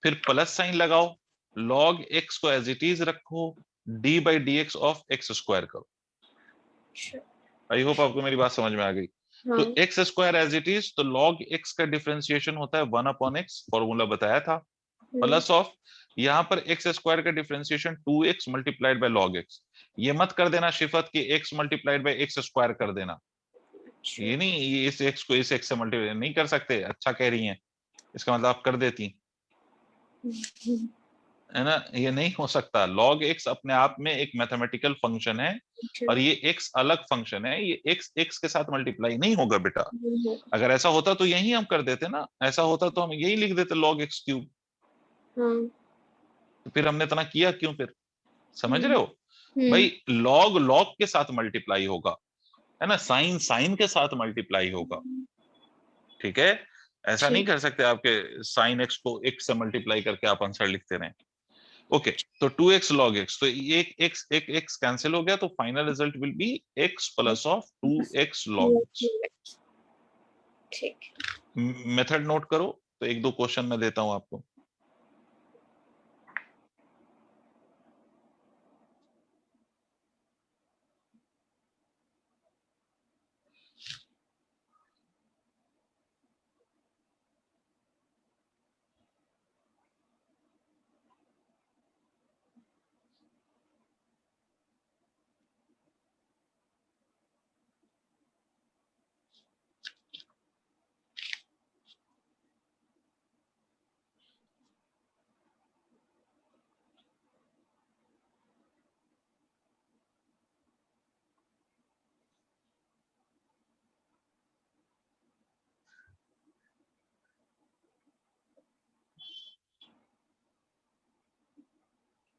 फिर प्लस साइन लगाओ, log x को एज इट इज रखो, d by dx of x square करो। आई होप आपको मेरी बात समझ में आ गई। तो x square as it is, तो log x का डिफरेंशिएशन होता है 1 अपॉन एक्स, फॉर्मूला बताया था, प्लस ऑफ यहां पर एक्स स्क्वायर का differentiation 2x multiplied by log x। ये मत कर देना शिफत कि x multiplied by x square कर देना, ये नहीं, ये इस x को इस x से मल्टीप्लाई नहीं कर सकते। अच्छा कह रही हैं, इसका मतलब आप कर देती है ना, ये नहीं हो सकता। log x अपने आप में एक मैथमेटिकल फंक्शन है और ये x अलग फंक्शन है, ये x x के साथ मल्टीप्लाई नहीं होगा बेटा। अगर ऐसा होता तो यही हम कर देते ना, ऐसा होता तो हम यही लिख देते log x क्यूब। तो फिर हमने इतना किया क्यों फिर? समझ रहे हो भाई, log log के साथ मल्टीप्लाई होगा, है ना, साइन साइन के साथ मल्टीप्लाई होगा। ठीक है, ऐसा नहीं कर सकते आपके साइन x को x से मल्टीप्लाई करके आप आंसर लिखते रहे। ओके, तो 2x log x, तो एक x कैंसिल हो गया, तो final result will be x plus of 2x log x। ठीक, मेथड नोट करो, तो एक दो क्वेश्चन मैं देता हूं आपको।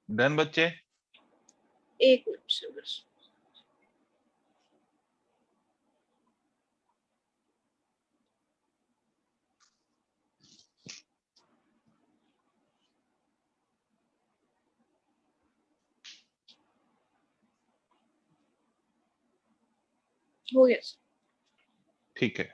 डन बच्चे? एक मिनट से बस। हो गया सर। ठीक है,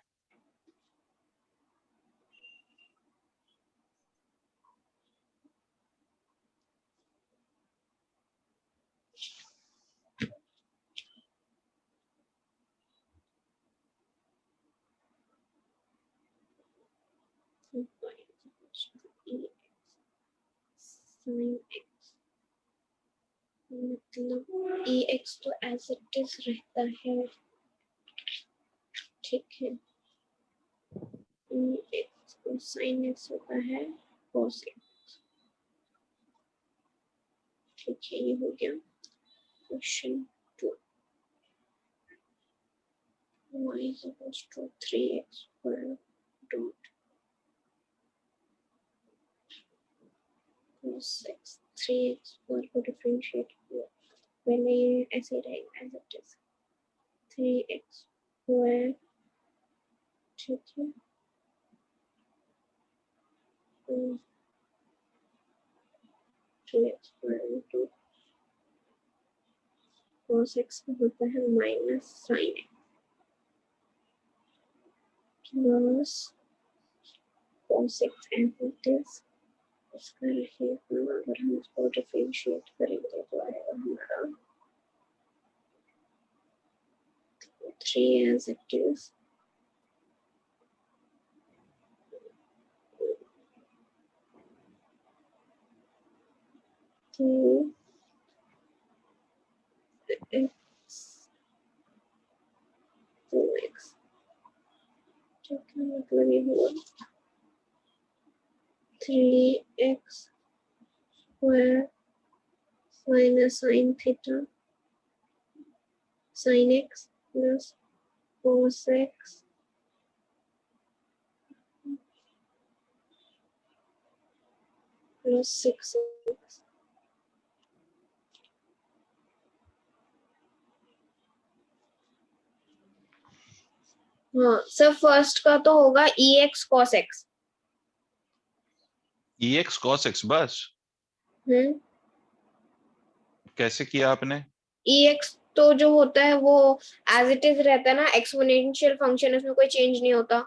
sin x, मतलब ई एक्स तो एज इट इज रहता है, ठीक है। ई एक्स और sin x होता है cos x, ठीक है। ये हो गया question 2। y is equals to 3x square dot cos x, 3x square को डिफरेंशिएट किया, पहले ये ऐसे रहेगा as it is 3x square, ठीक है। 3x square into cos x होता है minus sin x plus cos x as it is, इसका रहेगा, अगर हम इसको डिफरेंशिएट करेंगे तो आएगा हमारा 3 as it is to x 2x, ठीक है। मतलब ये हुआ 3x square minus sin theta sin x plus cos x plus 6x। हाँ सर, फर्स्ट का तो होगा ई एक्स कॉस एक्स। ई एक्स कॉस एक्स बस कैसे किया आपने? ई एक्स तो जो होता है वो एज इट इज रहता है ना, एक्सपोनेंशियल फंक्शन, उसमें कोई चेंज नहीं होता।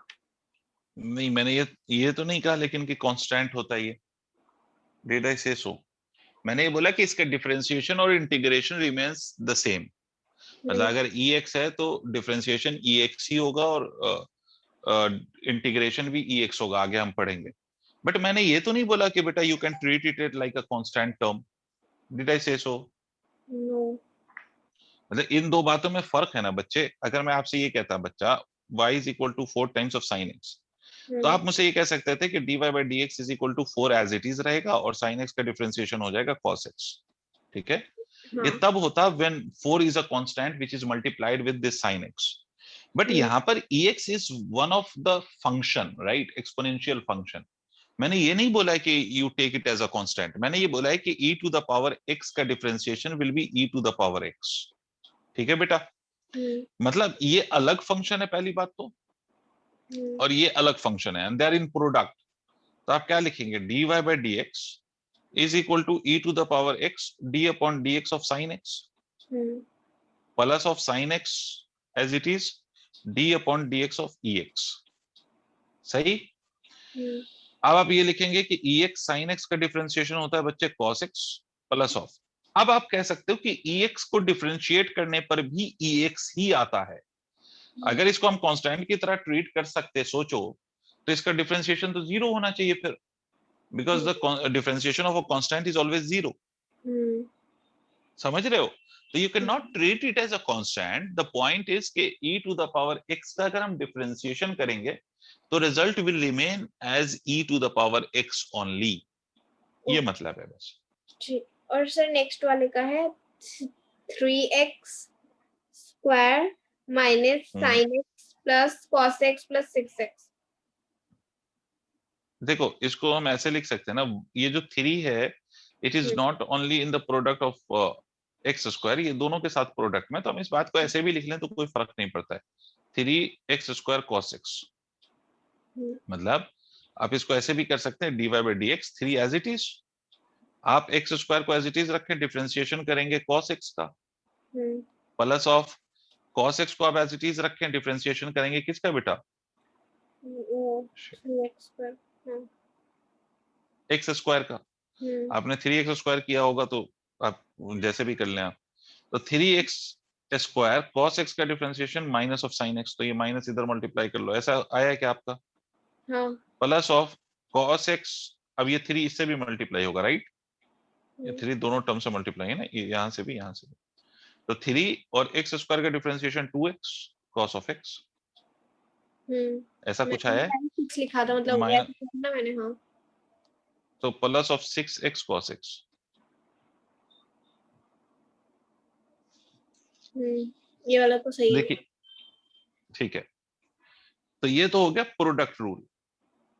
नहीं, मैंने ये तो नहीं कहा लेकिन कि कांस्टेंट होता है ये। डिड आई से सो? मैंने ये बोला कि इसका डिफरेंशिएशन और इंटीग्रेशन रिमेन्स द सेम। मतलब अगर ई एक्स है तो डिफरेंशिएशन ई एक्स ही होगा और इंटीग्रेशन भी ई एक्स होगा, आगे हम पढ़ेंगे। बट मैंने ये तो नहीं बोला कि बेटा you can treat it like a constant term. Did I से सो? नो। मतलब इन दो बातों में फर्क है ना बच्चे। अगर मैं आपसे ये कहता बच्चा y is equal to 4 times of sine x, तो आप मुझसे ये कह सकते थे कि dy by D x is equal to 4 as it is रहेगा और साइन एक्स का डिफरेंशिएशन हो जाएगा cos x, ठीक है। ये तब होता when 4 is a constant which is multiplied with this sin x। But यहाँ पर ex is one of the function, right, exponential function. मैंने ये नहीं बोला है कि you take it as a constant, मैंने ये बोला है कि e to the power x का डिफरेंशिएशन will be e to the power x, ठीक है बेटा। मतलब ये अलग फंक्शन है पहली बात तो, और ये अलग फंक्शन है, and they are in product. तो आप क्या लिखेंगे? dy by D x is equal to e to the power x d upon D x of sine x plus of sine x as it is d upon D x of ex, सही। अब आप ये लिखेंगे कि ex sin x का differentiation होता है बच्चे cos x प्लस ऑफ। अब आप कह सकते हो कि ex को डिफरेंशिएट करने पर भी ex ही आता है। अगर इसको हम कांस्टेंट की तरह ट्रीट कर सकते सोचो, तो इसका डिफरेंशिएशन तो जीरो होना चाहिए फिर, because the differentiation of a constant is always zero. समझ रहे हो? तो you can not treat it as a constant. The point is के e to the power x का अगर हम डिफरेंशिएशन करेंगे तो result will remain as e to the power x only. ये मतलब है बस। ठीक। और सर नेक्स्ट वाले का है 3x square minus sin x plus cos x plus 6x। देखो इसको हम ऐसे लिख सकते हैं ना, ये जो 3 है it is not only in the product of x square, ये दोनों के साथ प्रोडक्ट में, तो हम इस बात को ऐसे भी लिख लें तो कोई फर्क नहीं पड़ता है। 3x स्क्वायर cos x, मतलब आप इसको ऐसे भी कर सकते हैं dy by D x 3 as it is. आप एक्स स्क्वायर को एज इट इज रखें, डिफरेंशिएशन करेंगे cos x का, प्लस ऑफ cos x को आप एज इट इज रखें, डिफरेंशिएशन करेंगे किसका बेटा? एक्स स्क्वायर का। आपने 3x स्क्वायर किया होगा तो आप जैसे भी कर लें आप। तो 3x स्क्वायर cos x का differentiation minus of sin x, तो ये माइनस इधर मल्टीप्लाई कर लो, ऐसा आया क्या आपका? हाँ। प्लस ऑफ cos x, अब ये 3 इससे भी मल्टीप्लाई होगा, राइट? ये 3 दोनों टर्म से मल्टीप्लाई है ना, यहाँ से भी यहाँ से भी। तो 3 और x स्क्वायर का differentiation 2x cos of x, ऐसा कुछ आया है। मैंने 6 लिखा था, मतलब माइनस, ऐसे किया ना मैंने। हाँ तो plus of 6x cos x। ये वाला तो सही है। देखिए ठीक है, तो ये तो हो गया प्रोडक्ट रूल।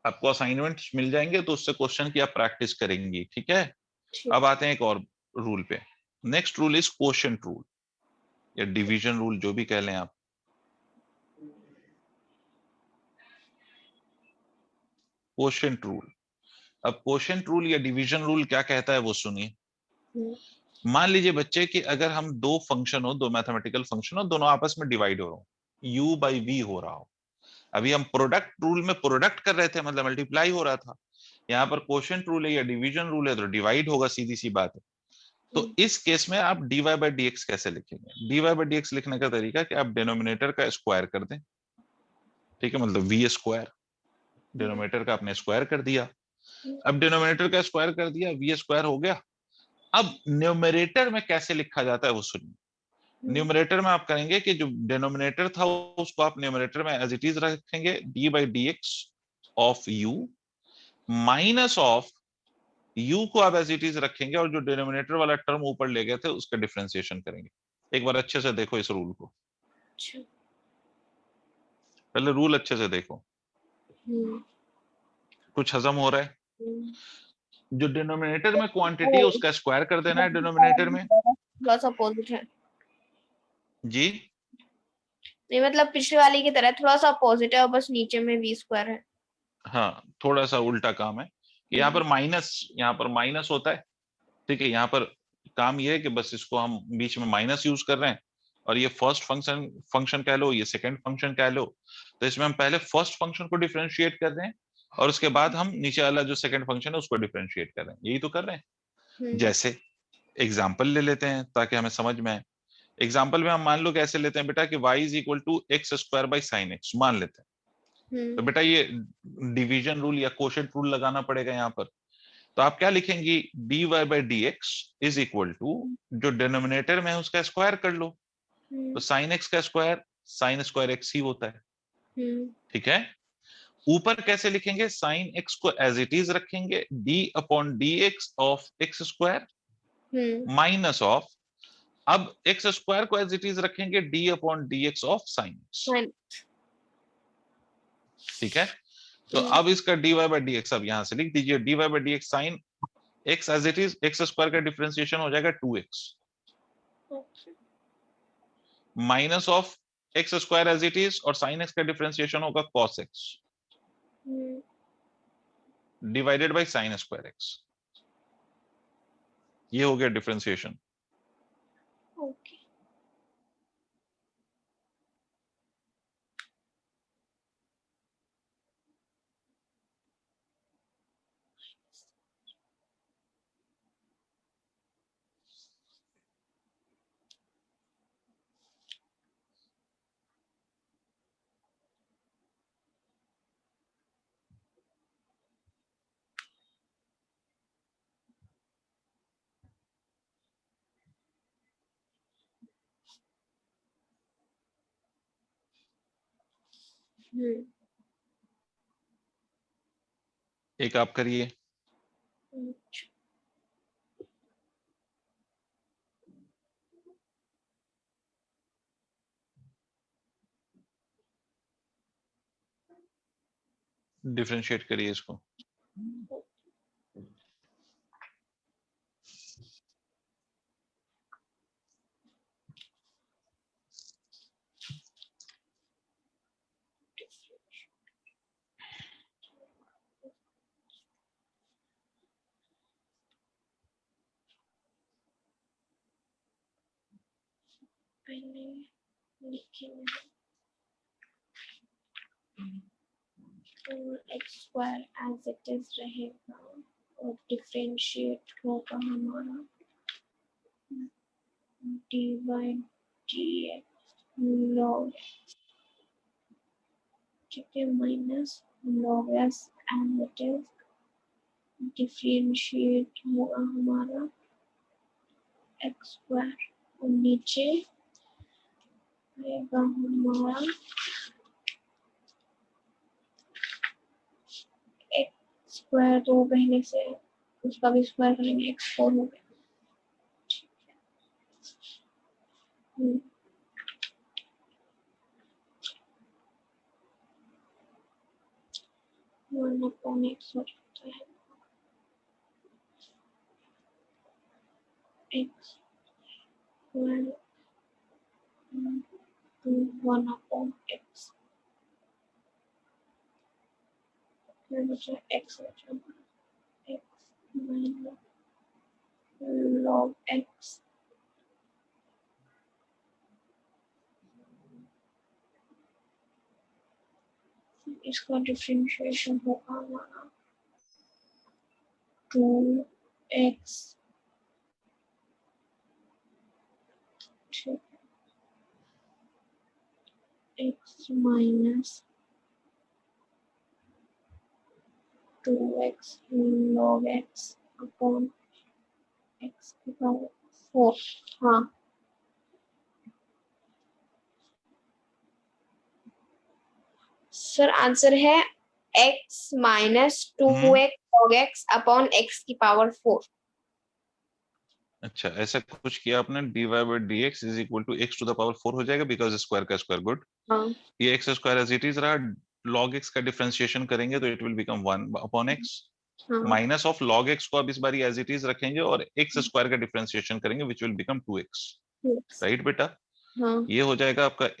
आपको असाइनमेंट मिल जाएंगे तो उससे क्वेश्चन की आप प्रैक्टिस करेंगी, ठीक है। ठीक। अब आते हैं एक और रूल पे। Next rule is quotient rule या डिवीजन रूल, जो भी कह लें आप। क्वोशिएंट रूल, अब क्वोशिएंट रूल या डिवीजन रूल क्या कहता है वो सुनिए। हम्म, मान लीजिए बच्चे कि अगर हम दो फंक्शन हो, दो मैथमेटिकल फंक्शन हो, दोनों आपस में डिवाइड हो रहा हो, u बाई वी हो रहा हो। अभी हम प्रोडक्ट रूल में प्रोडक्ट कर रहे थे, मतलब मल्टीप्लाई हो रहा था। यहाँ पर क्वोशिएंट रूल है या डिवीजन रूल है तो डिवाइड होगा, सीधी सी बात है। तो इस केस में आप dy बाई डी एक्स कैसे लिखेंगे? dy बाई डी एक्स लिखने का तरीका कि आप डिनोमिनेटर का स्क्वायर कर दें, ठीक है, मतलब वी स्क्वायर, डिनोमिनेटर का आपने स्क्वायर कर दिया। अब डिनोमिनेटर का स्क्वायर कर दिया, वी स्क्वायर हो गया। अब न्यूमरेटर में कैसे लिखा जाता है वो सुनिए। न्यूमरेटर में आप करेंगे कि जो डिनोमिनेटर था उसको आप न्यूमरेटर में एज इट इज रखेंगे, D by D x of you, minus of you को आप एज इट इज रखेंगे, और जो डिनोमिनेटर वाला टर्म ऊपर ले गए थे उसका डिफरेंशिएशन करेंगे। एक बार अच्छे से देखो इस रूल को, अच्छा। पहले रूल अच्छे से देखो, कुछ हजम हो रहा है। जो डिनोमिनेटर में क्वांटिटी है उसका स्क्वायर कर देना है डिनोमिनेटर में। प्लस अपोजिट है। जी, नहीं मतलब पिछले वाले की तरह थोड़ा सा अपोजिट है, और बस नीचे में वी स्क्वायर है। हाँ थोड़ा सा उल्टा काम है। यहाँ पर माइनस, यहाँ पर माइनस होता है, ठीक है। यहाँ पर काम ये है कि बस इसको हम बीच में माइनस यूज कर रहे हैं, और ये फर्स्ट फंक्शन फंक्शन कह लो, ये सेकंड फंक्शन कह लो। तो इसमें हम पहले फर्स्ट फंक्शन को डिफरेंशिएट कर रहे हैं, और उसके बाद हम नीचे वाला जो सेकंड फंक्शन है उसको डिफरेंशिएट कर रहे हैं, यही तो कर रहे हैं। जैसे एग्जाम्पल ले लेते हैं ताकि हमें समझ में आए। एग्जाम्पल में हम मान लो कैसे लेते हैं बेटा कि y is equal to x square by sine x मान लेते हैं। तो बेटा ये डिवीजन रूल या क्वोशिएंट रूल लगाना पड़ेगा यहाँ पर। तो आप क्या लिखेंगी, dy by D x is equal to, जो डिनोमिनेटर में है उसका स्क्वायर कर लो, तो साइन एक्स का स्क्वायर साइन स्क्वायर एक्स ही होता है, ठीक है। ऊपर कैसे लिखेंगे, साइन एक्स को एज इट इज रखेंगे, D upon D x of x square minus of, अब एक्स स्क्वायर को एज इट इज रखेंगे, D upon D x of sine x, ठीक है। तो अब इसका dy बाई डी एक्स अब यहां से लिख दीजिए, dy by D x sine x as it is, x square का डिफरेंशिएशन हो जाएगा 2x minus of x square as it is, और साइन एक्स का डिफरेंशिएशन होगा cos x divided by sine square x. ये हो गया डिफरेंशिएशन। ओके। एक आप करिए, डिफरेंशिएट करिए इसको। पहले लिखेंगे तो x square as it is रहेगा, और डिफरेंशिएट होगा हमारा d by D x log, ठीक है, minus log s as it is, differentiate होगा हमारा एक्स स्क्वायर और नीचे आएगा हमारा एक्स स्क्वायर, 2 रहने से उसका भी स्क्वायर करेंगे, एक्स 4 हो गया। ठीक है, 1/x हो जाता है एक्स स्क्वायर 1/x, फिर बचा एक्स बचा एक्स माइनस log x इसका डिफरेंशिएशन होगा हमारा 2x, ठीक है, x minus 2x log x upon x की पावर 4। हाँ, सर आंसर है x minus 2x log x upon x की पावर 4। अच्छा, ऐसा कुछ किया आपने, dy by dx is equal to x to the power 4 हो जाएगा, बिकॉज स्क्वायर का स्क्वायर गुड। हाँ, ये x square as it is रहा, log x का डिफरेंशिएशन करेंगे तो it will become 1 upon x, हाँ, माइनस ऑफ log x को अब इस बारी एज इट इज रखेंगे और x स्क्वायर का डिफरेंशिएशन करेंगे, which will become 2x, right बेटा? हाँ। ये हो जाएगा आपका